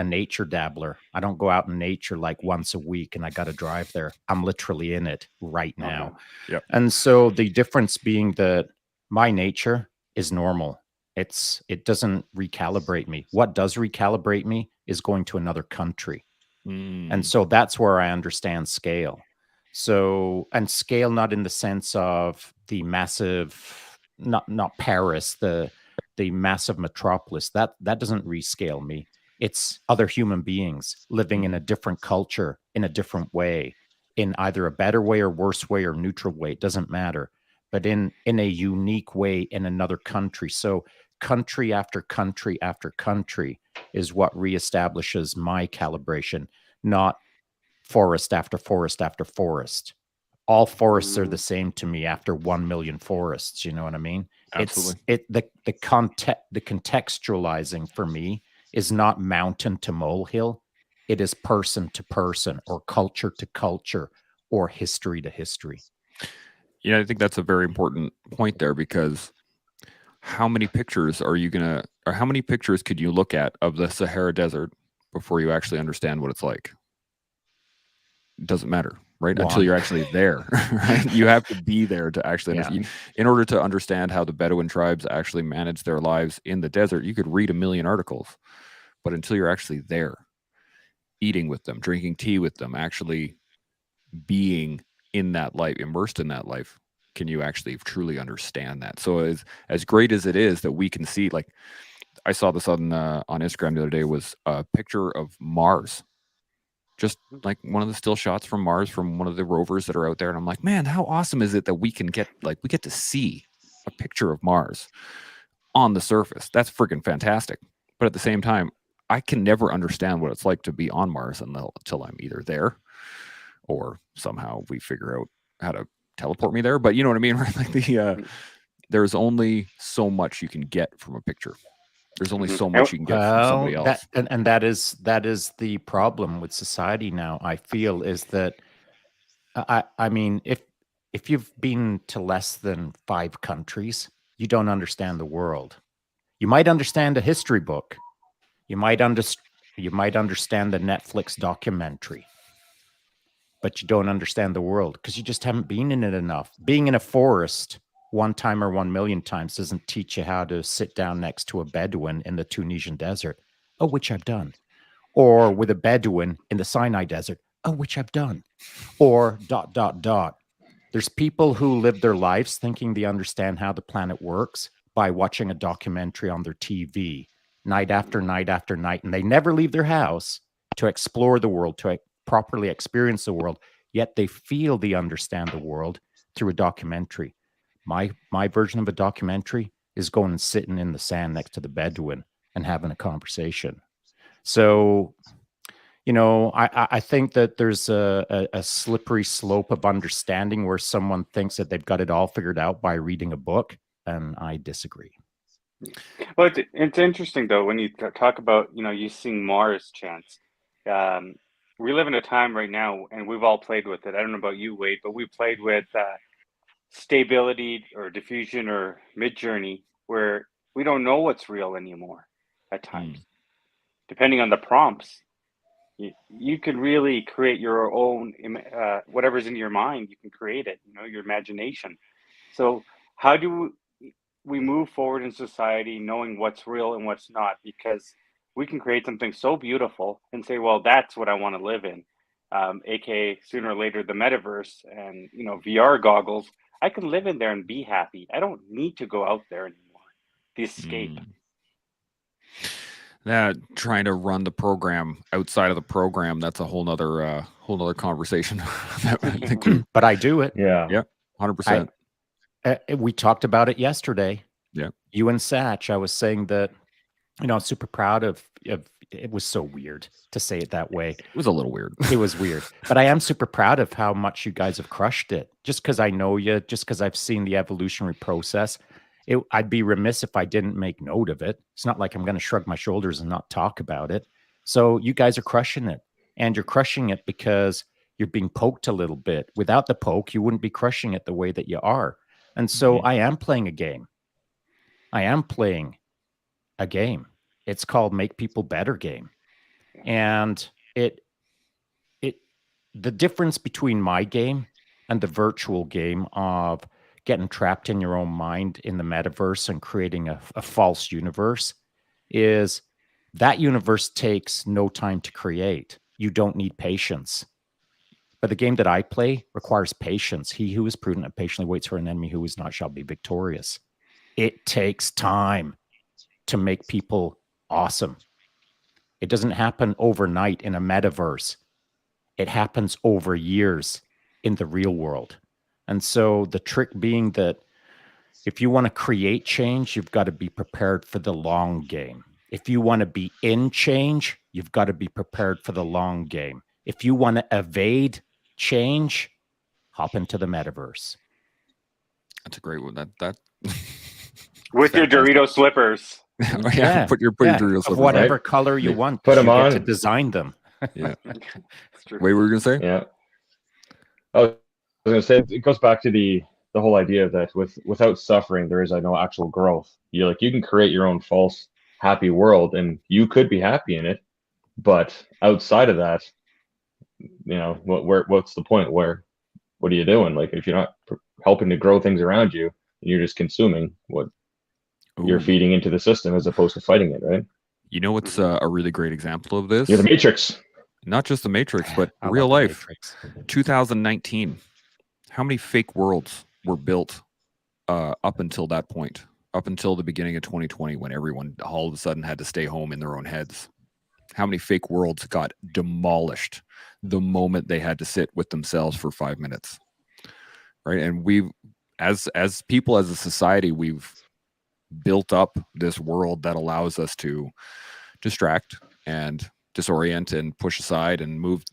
nature dabbler. I don't go out in nature like once a week and I got to drive there. I'm literally in it right Oh, now. Yep. And so the difference being that my nature is normal. It doesn't recalibrate me. What does recalibrate me is going to another country. And so that's where I understand scale. So, and scale not in the sense of the massive, not Paris, the massive metropolis. That doesn't rescale me. It's other human beings living in a different culture, in a different way, in either a better way or worse way or neutral way. It doesn't matter, but in a unique way in another country. So country after country after country is what reestablishes my calibration, not forest after forest after forest. All forests are the same to me after 1 million forests. You know what I mean? Absolutely. The contextualizing for me is not mountain to molehill. It is person to person or culture to culture or history to history. I think that's a very important point there, because how many pictures are you gonna, or how many pictures could you look at of the Sahara Desert before you actually understand what it's like? It doesn't matter, right? Until you're actually there, right? You have to be there to actually understand. In order to understand how the Bedouin tribes actually manage their lives in the desert, you could read a million articles, but until you're actually there, eating with them, drinking tea with them, actually being in that life, immersed in that life, can you actually truly understand that? So as great as it is that we can see, like I saw this on Instagram the other day, was a picture of Mars, just like one of the still shots from Mars from one of the rovers that are out there, and I'm like, man, how awesome is it that we get to see a picture of Mars on the surface? That's freaking fantastic. But at the same time, I can never understand what it's like to be on Mars until I'm either there, or somehow we figure out how to teleport me there. But you know what I mean, right? Like there's only so much you can get from a picture. There's only so much you can get from somebody else. That is the problem with society now. I feel is that I mean, if you've been to less than 5 countries, you don't understand the world. You might understand a history book. You might understand the Netflix documentary, but you don't understand the world because you just haven't been in it enough. Being in a forest one time or 1 million times doesn't teach you how to sit down next to a Bedouin in the Tunisian desert, which I've done, or with a Bedouin in the Sinai desert, which I've done, or ... There's people who live their lives thinking they understand how the planet works by watching a documentary on their TV night after night after night, and they never leave their house to explore the world, to properly experience the world, yet they feel they understand the world through a documentary. My version of a documentary is going and sitting in the sand next to the Bedouin and having a conversation. So, I think that there's a slippery slope of understanding where someone thinks that they've got it all figured out by reading a book, and I disagree. Well, it's interesting though when you talk about you seeing Mars, Chance. We live in a time right now, and we've all played with it. I don't know about you, Wade, but we played with stability or diffusion or mid-journey, where we don't know what's real anymore at times. Depending on the prompts, you can really create your own whatever's in your mind. You can create it, your imagination. So how do we move forward in society knowing what's real and what's not? Because we can create something so beautiful and say, well, that's what I want to live in, aka sooner or later the metaverse and VR goggles. I can live in there and be happy. I don't need to go out there anymore. The escape. That trying to run the program outside of the program, that's a whole nother conversation. But I do it. Yeah, 100%. We talked about it yesterday. Yeah, you and Satch. I was saying that I'm super proud of it was so weird to say it that way. It was a little weird. It was weird. But I am super proud of how much you guys have crushed it. Just because I know you, just because I've seen the evolutionary process, I'd be remiss if I didn't make note of it. It's not like I'm going to shrug my shoulders and not talk about it. So you guys are crushing it. And you're crushing it because you're being poked a little bit. Without the poke, you wouldn't be crushing it the way that you are. And so I am playing a game. I am playing a game. It's called Make People Better game. And the difference between my game and the virtual game of getting trapped in your own mind in the metaverse and creating a false universe is that universe takes no time to create. You don't need patience. But the game that I play requires patience. He who is prudent and patiently waits for an enemy who is not shall be victorious. It takes time to make people awesome. It doesn't happen overnight in a metaverse. It happens over years in the real world. And so the trick being that if you want to create change, you've got to be prepared for the long game. If you want to be in change, you've got to be prepared for the long game. If you want to evade change, hop into the metaverse. That's a great one. That with your Dorito slippers. Put your Dorito slippers of whatever right? color you want. Put them you on. get to design them. Yeah. That's true. Wait, what were you gonna say? Yeah. I was gonna say it goes back to the whole idea that without suffering there is no actual growth. You can create your own false happy world and you could be happy in it, but outside of that, what's the point? What are you doing? Like if you're not helping to grow things around you, you're just consuming what you're feeding into the system as opposed to fighting it, right? You know what's a really great example of this? You're the Matrix. Not just the Matrix, but real life. 2019. How many fake worlds were built up until that point? Up until the beginning of 2020 when everyone all of a sudden had to stay home in their own heads. How many fake worlds got demolished the moment they had to sit with themselves for 5 minutes? Right? And we've, as people, as a society, we've built up this world that allows us to distract and disorient and push aside and move,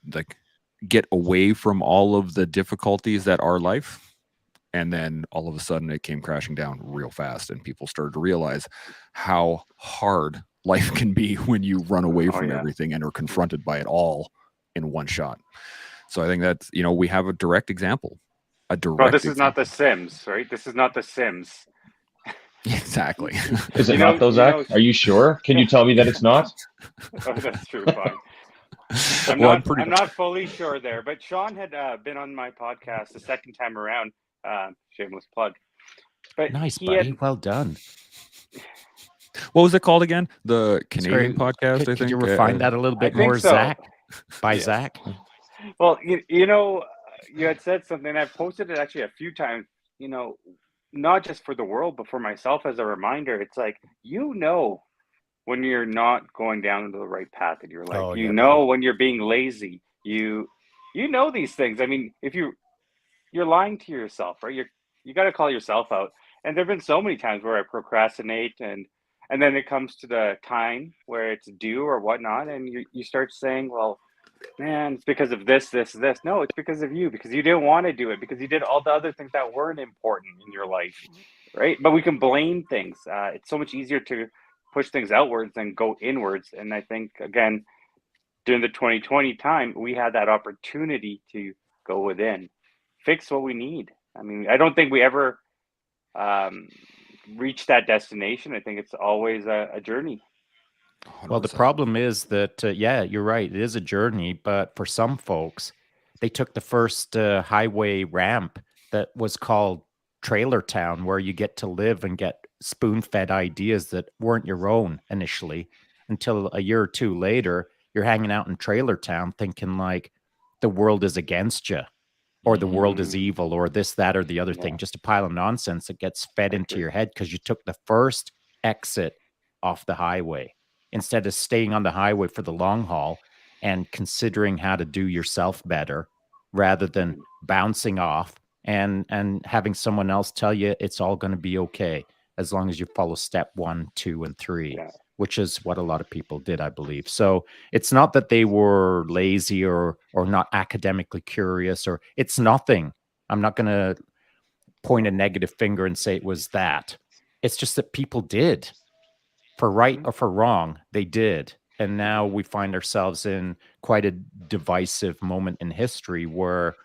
get away from all of the difficulties that are life. And then all of a sudden it came crashing down real fast and people started to realize how hard life can be when you run away from everything and are confronted by it all in one shot. So I think that's, we have a direct example. This is not The Sims, right? This is not The Sims. Exactly. Is it not though, Zach? Are you sure? Can you tell me that it's not? Oh, that's true. Fine. I'm not fully sure there, but Shaun had been on my podcast the second time around. Shameless plug. But nice, buddy. Well done. What was it called again? The Canadian podcast, I think. Could you refine that a little bit more, so. Zach? By Zach? Well, you had said something. I've posted it actually a few times, not just for the world, but for myself as a reminder. It's like, when you're not going down the right path in your life, when you're being lazy, you know these things. I mean, if you're lying to yourself, right? You got to call yourself out. And there've been so many times where I procrastinate and then it comes to the time where it's due or whatnot. And you start saying, well, man, it's because of this. No, it's because of you, because you didn't want to do it, because you did all the other things that weren't important in your life, right? But we can blame things. It's so much easier to push things outwards than go inwards. And I think, again, during the 2020 time, we had that opportunity to go within, fix what we need. I mean, I don't think we ever reach that destination. I think it's always a journey. 100%. Well, the problem is that, you're right. It is a journey, but for some folks, they took the first highway ramp that was called Trailer Town, where you get to live and get spoon-fed ideas that weren't your own initially, until a year or two later, you're hanging out in Trailer Town thinking like the world is against you, or the world is evil, or this, that, or the other thing. Just a pile of nonsense that gets fed into your head because you took the first exit off the highway, instead of staying on the highway for the long haul and considering how to do yourself better rather than bouncing off and having someone else tell you it's all going to be okay as long as you follow step 1, 2, and 3. which is what a lot of people did, I believe. So it's not that they were lazy or not academically curious, or it's nothing. I'm not going to point a negative finger and say it was that. It's just that people did, for right or for wrong, they did. And now we find ourselves in quite a divisive moment in history where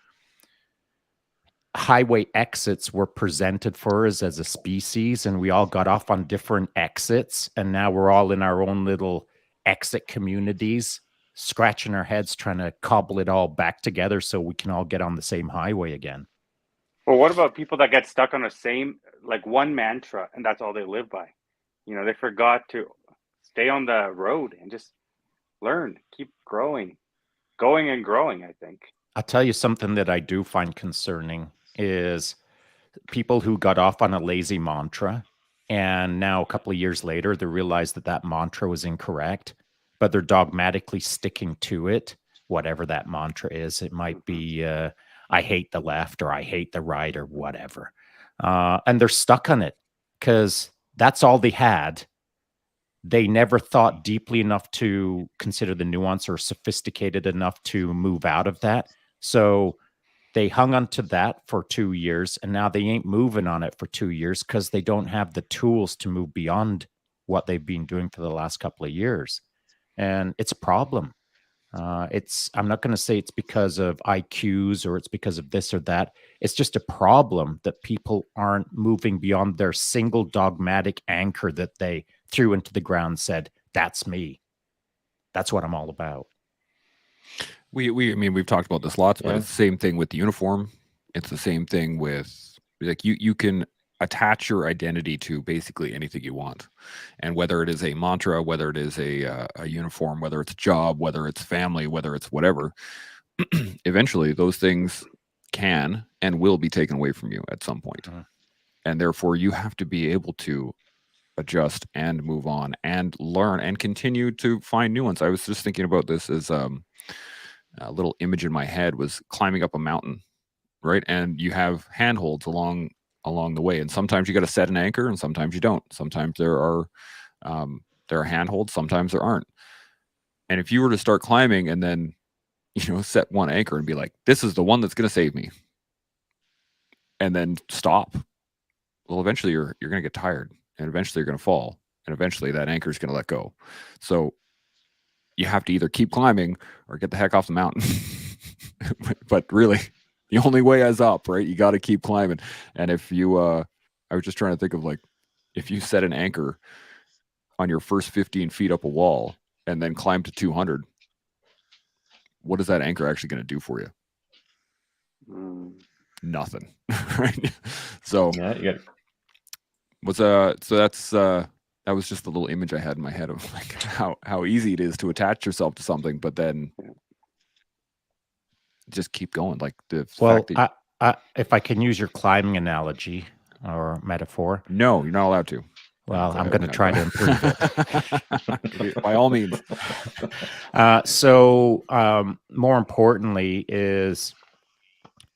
highway exits were presented for us as a species, and we all got off on different exits, and now we're all in our own little exit communities, scratching our heads trying to cobble it all back together so we can all get on the same highway again. Well, what about people that get stuck on the same, like, one mantra, and that's all they live by? You know, they forgot to stay on the road and just learn, keep growing and growing, I think. I'll tell you something that I do find concerning is people who got off on a lazy mantra, and now a couple of years later, they realize that that mantra was incorrect, but they're dogmatically sticking to it, whatever that mantra is. It might be, I hate the left, or I hate the right, or whatever. And they're stuck on it because that's all they had. They never thought deeply enough to consider the nuance, or sophisticated enough to move out of that. So they hung on to that for 2 years, and now they ain't moving on it for 2 years because they don't have the tools to move beyond what they've been doing for the last couple of years. And it's a problem. I'm not going to say it's because of IQs or it's because of this or that. It's just a problem that people aren't moving beyond their single dogmatic anchor that they threw into the ground and said, that's me. That's what I'm all about. I mean, we've talked about this lots, but it's the same thing with the uniform. It's the same thing with, like, you can attach your identity to basically anything you want. And whether it is a mantra, whether it is a uniform, whether it's a job, whether it's family, whether it's whatever, eventually those things can and will be taken away from you at some point. And therefore you have to be able to adjust and move on and learn and continue to find new ones. I was just thinking about this as a little image in my head was climbing up a mountain, right? And you have handholds along the way, and sometimes you got to set an anchor and sometimes you don't. Sometimes there are handholds, sometimes there aren't. And if you were to start climbing and then, set one anchor and be like, this is the one that's going to save me, and then stop, well, eventually you're going to get tired, and eventually you're going to fall, and eventually that anchor is going to let go. So you have to either keep climbing or get the heck off the mountain. But really, the only way is up, right? You got to keep climbing. And if you, I was just trying to think of, like, if you set an anchor on your first 15 feet up a wall and then climb to 200, what is that anchor actually going to do for you? Nothing, right? So yeah, you got. That was just the little image I had in my head of, like, how easy it is to attach yourself to something, but then just keep going. Like the fact that if I can use your climbing analogy or metaphor. No, you're not allowed to. Well, I'm going to try to improve it. By all means. So more importantly is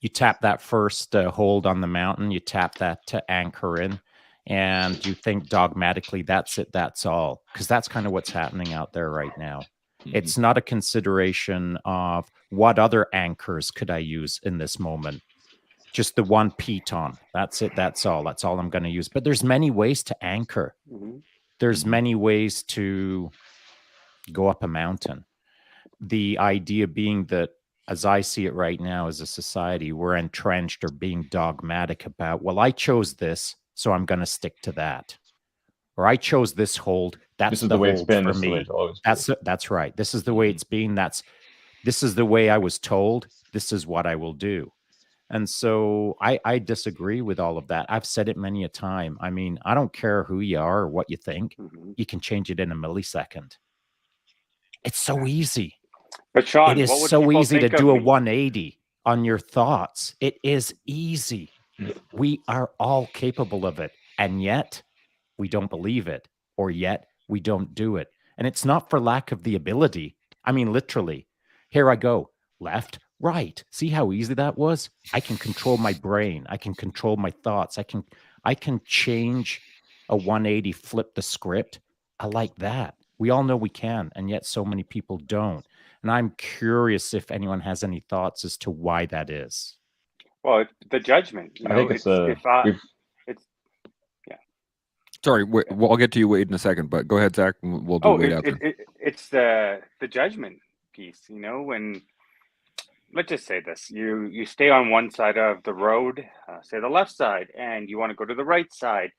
you tap that first hold on the mountain, you tap that to anchor in, and you think dogmatically, that's it, that's all. Because that's kind of what's happening out there right now. Mm-hmm. It's not a consideration of what other anchors could I use in this moment. Just the one piton. That's it. That's all. That's all I'm going to use. But there's many ways to anchor. Mm-hmm. There's many ways to go up a mountain. The idea being that, as I see it right now as a society, we're entrenched or being dogmatic about, well, I chose this, so I'm going to stick to that. Or I chose this hold. That's the way it's been for me. That's right. This is the way it's been. This is the way I was told. This is what I will do. And so I disagree with all of that. I've said it many a time. I mean, I don't care who you are or what you think. Mm-hmm. You can change it in a millisecond. It's so easy. But Shaun, it is so easy to do a 180 on your thoughts. It is easy. We are all capable of it. And yet we don't believe it, or yet we don't do it. And it's not for lack of the ability. I mean, literally, here I go, left, right. See how easy that was? I can control my brain. I can control my thoughts. I can change a 180, flip the script I like that. We all know we can, and yet so many people don't. And I'm curious if anyone has any thoughts as to why that is. Well, it's the judgment, I think it's we've it's yeah. Sorry, well, I'll get to you, Wade, in a second, but go ahead, Zach. And we'll do Wade after. It's the judgment piece. When, let's just say this, you stay on one side of the road, say the left side, and you want to go to the right side.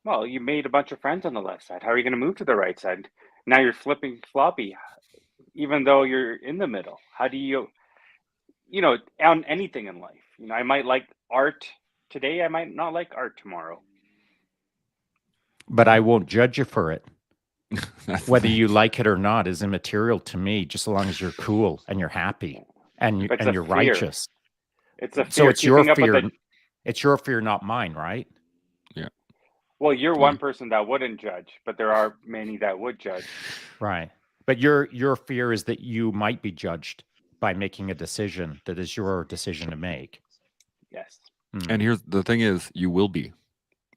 Well, you made a bunch of friends on the left side. How are you going to move to the right side? Now you're flipping floppy, even though you're in the middle. How do you, on anything in life? I might like art today. I might not like art tomorrow. But I won't judge you for it. Whether you like it or not is immaterial to me, just as long as you're cool and you're happy and you're righteous. It's a fear. So it's your fear. It's your fear, not mine, right? Yeah. Well, you're one person that wouldn't judge, but there are many that would judge. Right. But your fear is that you might be judged by making a decision that is your decision to make. Yes. And here's the thing is, you will be.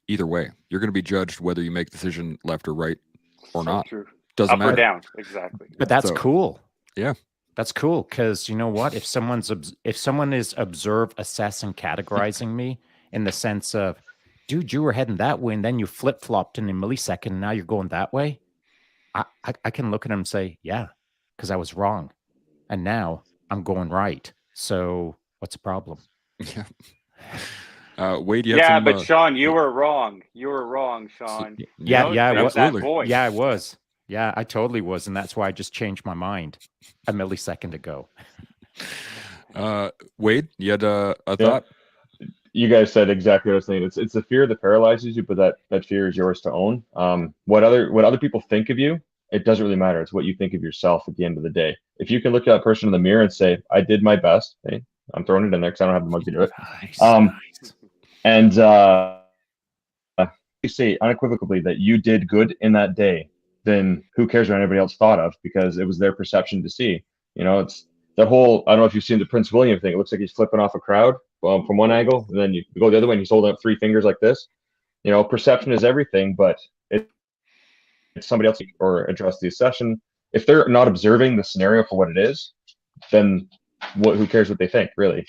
Either way. You're going to be judged whether you make the decision left or right or not. True. Doesn't matter. Up or down. Exactly. But that's cool. Yeah. That's cool, because you know what? If someone is observe, assess, and categorizing me in the sense of, dude, you were heading that way, and then you flip-flopped in a millisecond, and now you're going that way, I can look at him and say, yeah, because I was wrong. And now I'm going right. So what's the problem? Yeah. Wade, you had some, but Shaun, you were wrong. You were wrong, Shaun. absolutely. Yeah, I was. Yeah, I totally was. And that's why I just changed my mind a millisecond ago. Wade, you had a thought? You guys said exactly what I was saying. It's the fear that paralyzes you, but that fear is yours to own. What other people think of you, it doesn't really matter. It's what you think of yourself at the end of the day. If you can look at that person in the mirror and say, I did my best, hey, I'm throwing it in there because I don't have the mug to do it. Nice. And you say unequivocally that you did good in that day, then who cares what anybody else thought of, because it was their perception to see. It's the whole, I don't know if you've seen the Prince William thing. It looks like he's flipping off a crowd from one angle, and then you go the other way and he's holding up 3 fingers like this. Perception is everything, but it's somebody else or address the session. If they're not observing the scenario for what it is, then who cares what they think, really?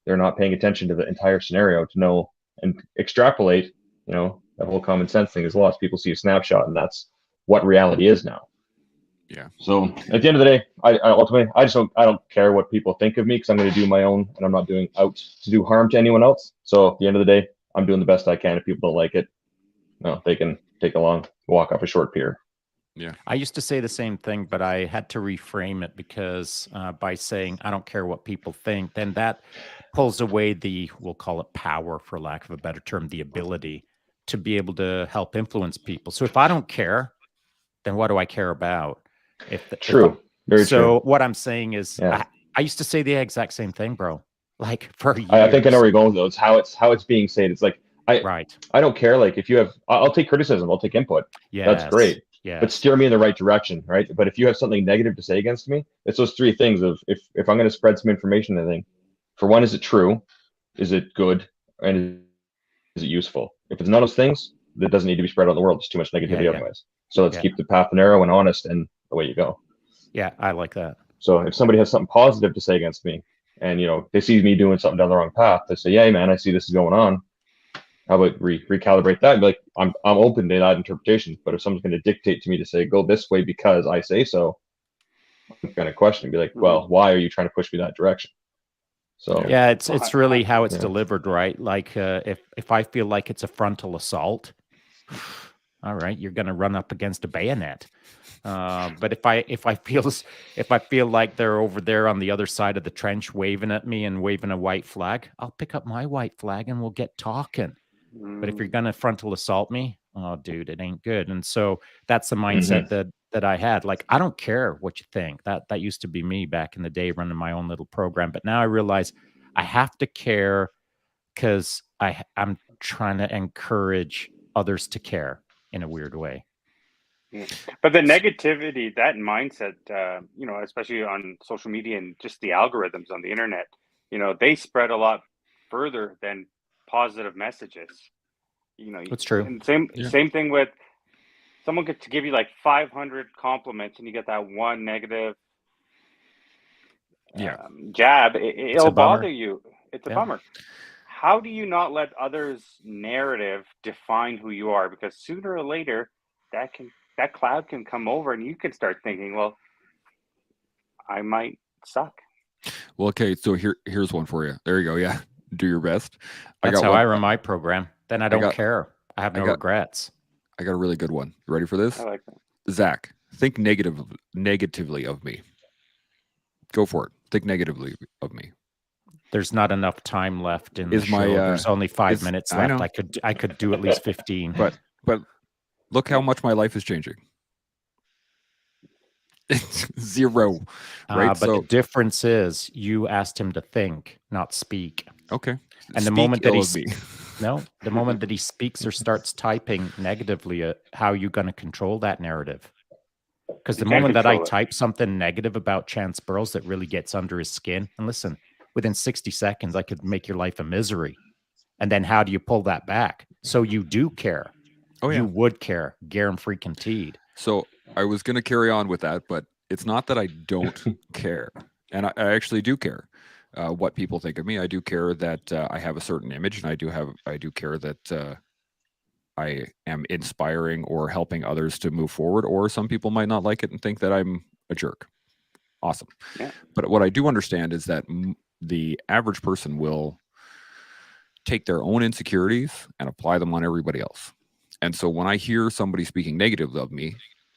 They're not paying attention to the entire scenario to know and extrapolate. That whole common sense thing is lost. People see a snapshot, and that's what reality is now. Yeah. So at the end of the day, I ultimately, I don't care what people think of me, because I'm going to do my own, and I'm not doing out to do harm to anyone else. So at the end of the day, I'm doing the best I can. If people don't like it, they can take a long walk off a short pier. Yeah. I used to say the same thing, but I had to reframe it, because by saying I don't care what people think, then that pulls away we'll call it power, for lack of a better term, the ability to be able to help influence people. So if I don't care, then what do I care about? True. Very true. What I'm saying is, I used to say the exact same thing, bro. Like for years. I think I know where you're going with those. How it's being said. It's like I don't care. Like if you have, I'll take criticism. I'll take input. Yeah, that's great. Yeah. But steer me in the right direction, right? But if you have something negative to say against me, it's those 3 things of if I'm going to spread some information, I think, for one, is it true? Is it good? And is it useful? If it's none of those things, that doesn't need to be spread out in the world. There's too much negativity otherwise. So let's keep the path narrow and honest, and away you go. Yeah, I like that. So if somebody has something positive to say against me, and they see me doing something down the wrong path, they say, "Yeah, man, I see this is going on. How about recalibrate that?" And be like, I'm open to that interpretation. But if someone's going to dictate to me to say go this way because I say so, I'm going to question and be like, well, why are you trying to push me that direction? So yeah, it's really how it's delivered, right? Like if I feel like it's a frontal assault, all right, you're going to run up against a bayonet. But if I feel like they're over there on the other side of the trench waving at me and waving a white flag, I'll pick up my white flag and we'll get talking. But if you're going to frontal assault me, oh, dude, it ain't good. And so that's the mindset that I had. Like, I don't care what you think. That used to be me back in the day, running my own little program. But now I realize I have to care, because I'm trying to encourage others to care in a weird way. Yeah. But the negativity, that mindset, especially on social media and just the algorithms on the internet, they spread a lot further than positive messages. That's true. And same thing with someone could give you like 500 compliments and you get that one negative jab, it'll bother you. It's a bummer. How do you not let others' narrative define who you are? Because sooner or later, that cloud can come over, and you can start thinking, well, I might suck. Well, okay, so here's one for you. There you go. Yeah, do your best. That's how I run my program. Then I don't care. I have no regrets. I got a really good one. You ready for this? I like that. Zach, think negatively of me. Go for it. Think negatively of me. There's not enough time left in the show. There's only 5 minutes left. I could do at least 15. But look how much my life is changing. It's 0. Right. But the difference is you asked him to think, not speak. Okay. And the moment that the moment that he speaks or starts typing negatively, how are you going to control that narrative? Because the moment that I type something negative about Chance Burrows that really gets under his skin, and listen, within 60 seconds, I could make your life a misery. And then how do you pull that back? So you do care. Oh, yeah. You would care. Guaranteed. So I was going to carry on with that, but it's not that I don't care. And I actually do care what people think of me. I do care that I have a certain image, and I do care that I am inspiring or helping others to move forward, or some people might not like it and think that I'm a jerk. Awesome. Yeah. But what I do understand is that the average person will take their own insecurities and apply them on everybody else. And so when I hear somebody speaking negative of me,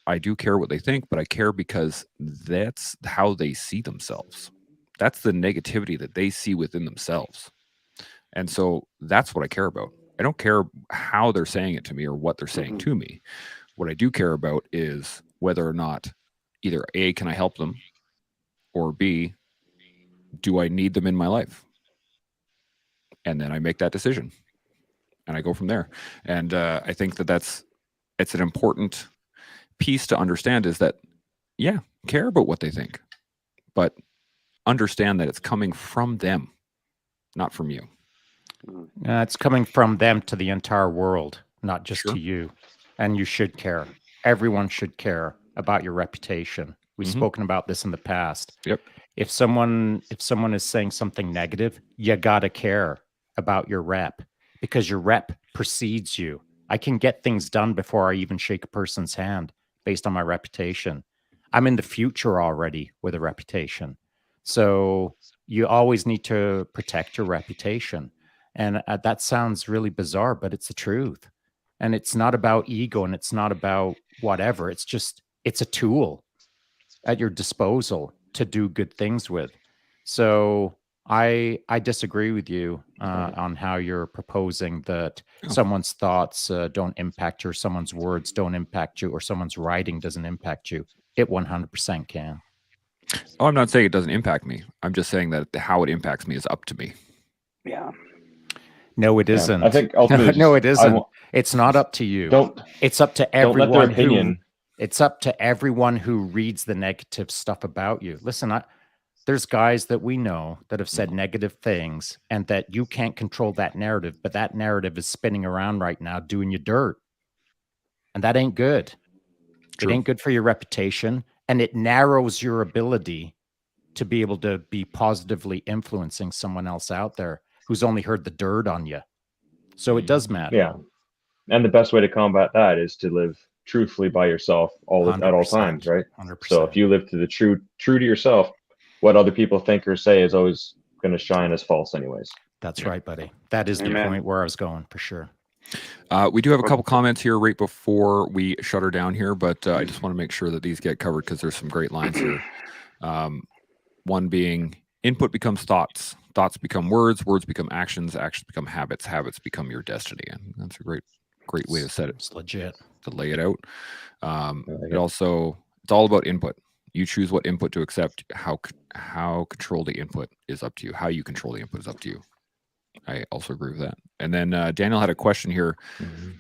I do care what they think, but I care because that's how they see themselves. That's the negativity that they see within themselves. And so that's what I care about. I don't care how they're saying it to me or what they're saying to me. What I do care about is whether or not either A, can I help them, or B, do I need them in my life? And then I make that decision and I go from there. And I think that it's an important piece to understand, is that, yeah, care about what they think, but understand that it's coming from them, not from you. It's coming from them to the entire world, not just to you. And you should care. Everyone should care about your reputation. We've spoken about this in the past. Yep. If someone is saying something negative, you gotta care about your rep, because your rep precedes you. I can get things done before I even shake a person's hand based on my reputation. I'm in the future already with a reputation. So you always need to protect your reputation. And that sounds really bizarre, but it's the truth. And it's not about ego, and it's not about whatever. It's a tool at your disposal to do good things with. So I disagree with you on how you're proposing that someone's thoughts don't impact you, or someone's words don't impact you, or someone's writing doesn't impact you. It 100% can. Oh, I'm not saying it doesn't impact me. I'm just saying that how it impacts me is up to me. Yeah. No, it isn't. I think ultimately, no, it isn't. It's not up to you. It's up to everyone. Don't let their opinion. It's up to everyone who reads the negative stuff about you. Listen, there's guys that we know that have said negative things, and that you can't control that narrative, but that narrative is spinning around right now doing you dirt. And that ain't good. True. It ain't good for your reputation, and it narrows your ability to be able to be positively influencing someone else out there who's only heard the dirt on you. So it does matter. Yeah. And the best way to combat that is to live truthfully by yourself at all times, right? 100%. So if you live to the true to yourself, what other people think or say is always going to shine as false anyways. That's right, buddy. That is the point where I was going, for sure. We do have a couple comments here right before we shut her down here, but I just want to make sure that these get covered because there's some great lines here. One being, input becomes thoughts, thoughts become words, words become actions, actions become habits, habits become your destiny. And that's a great way to set it. It's legit. To lay it out. It's all about input. You choose what input to accept. How control the input is up to you. How you control the input is up to you. I also agree with that. And then Daniel had a question here,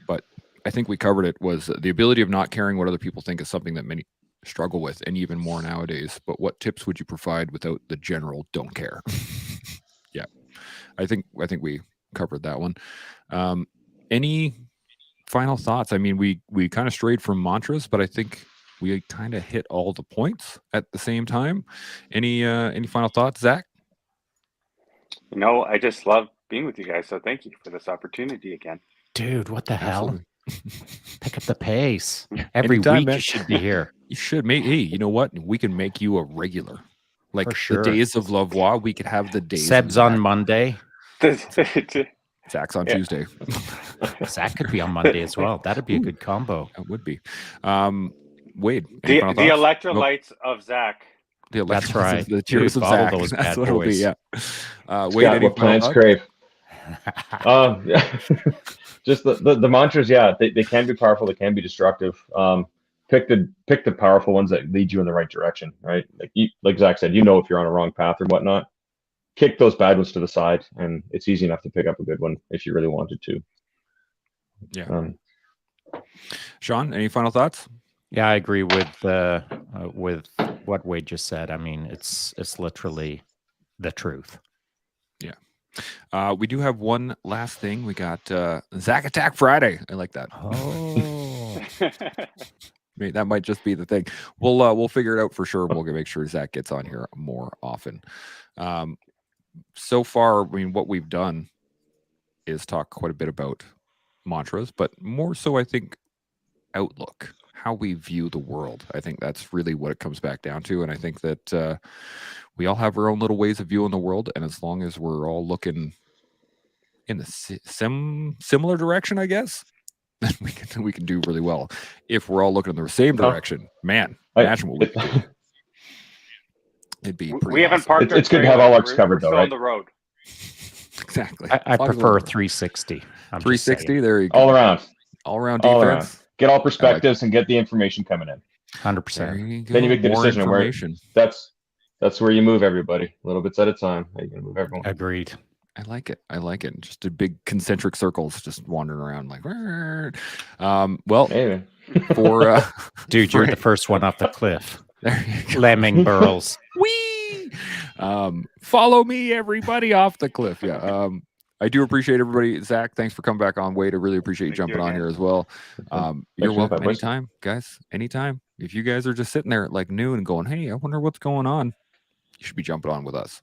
but I think we covered it, was the ability of not caring what other people think is something that many struggle with, and even more nowadays. But what tips would you provide without the general don't care? Yeah, I think we covered that one. Any final thoughts? I mean, we kind of strayed from mantras, but I think we kind of hit all the points at the same time. Any final thoughts, Zach? I just love being with you guys. So thank you for this opportunity again. Dude, what the hell? Absolutely. Pick up the pace. Every Anytime, week man. you should be here. You should make. Hey, you know what? We can make you a regular. Like For sure. the days of Lavoie, we could have the days. Seb's of on Zach. Monday. Zach's on Yeah. Tuesday. Zach could be on Monday as well. That'd be a good combo. That would be. Wade, any final the thoughts? electrolytes of Zach. The That's electrolytes right. of the tears Dude, of bottle Zach. those That's bad what it'll be. boys. Yeah. Wade, Scott, any what final plants thoughts? crave? Just the mantras, yeah, they can be powerful. They can be destructive. Pick the powerful ones that lead you in the right direction, right? Like Zach said, if you're on a wrong path or whatnot. Kick those bad ones to the side, and it's easy enough to pick up a good one if you really wanted to. Yeah. Shaun, any final thoughts? Yeah, I agree with what Wade just said. I mean, it's literally the truth. Yeah. We do have one last thing. We got Zach Attack Friday. I like that. Oh, Maybe that might just be the thing. We'll figure it out for sure. We'll make sure Zach gets on here more often. So far, I mean, what we've done is talk quite a bit about mantras, but more so, I think, outlook, how we view the world. I think that's really what it comes back down to. And I think that we all have our own little ways of viewing the world. And as long as we're all looking in the similar direction, I guess, then we can do really well. If we're all looking in the same direction, man, imagine what we could do. It'd be pretty We haven't awesome. parked. It's good to have all arcs covered, though, We're still right? on the road. Exactly. I prefer 360. I'm just 360. saying. There you go. All around All-around all defense. around. Get all perspectives and get the information coming in. 100%. There you go. Then you make the More decision on where information. that's where you move everybody, little bits at a time. How you gonna move everyone? Agreed. I like it. Just a big concentric circles, just wandering around like. Well, Maybe. for Dude, you're the first one off the cliff. there you go. Lemming burls. Whee! Follow me, everybody, off the cliff. Yeah. I do appreciate everybody. Zach, thanks for coming back on. Wade, I really appreciate you Thank you jumping on again. here as well. You're for welcome that, boys. anytime, guys. Anytime. If you guys are just sitting there at like noon and going, hey, I wonder what's going on, you should be jumping on with us.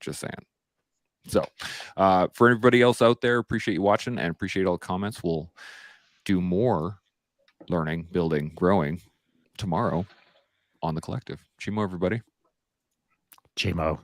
Just saying. So for everybody else out there, appreciate you watching and appreciate all the comments. We'll do more learning, building, growing tomorrow on The Collective. Chimo, everybody. Chimo.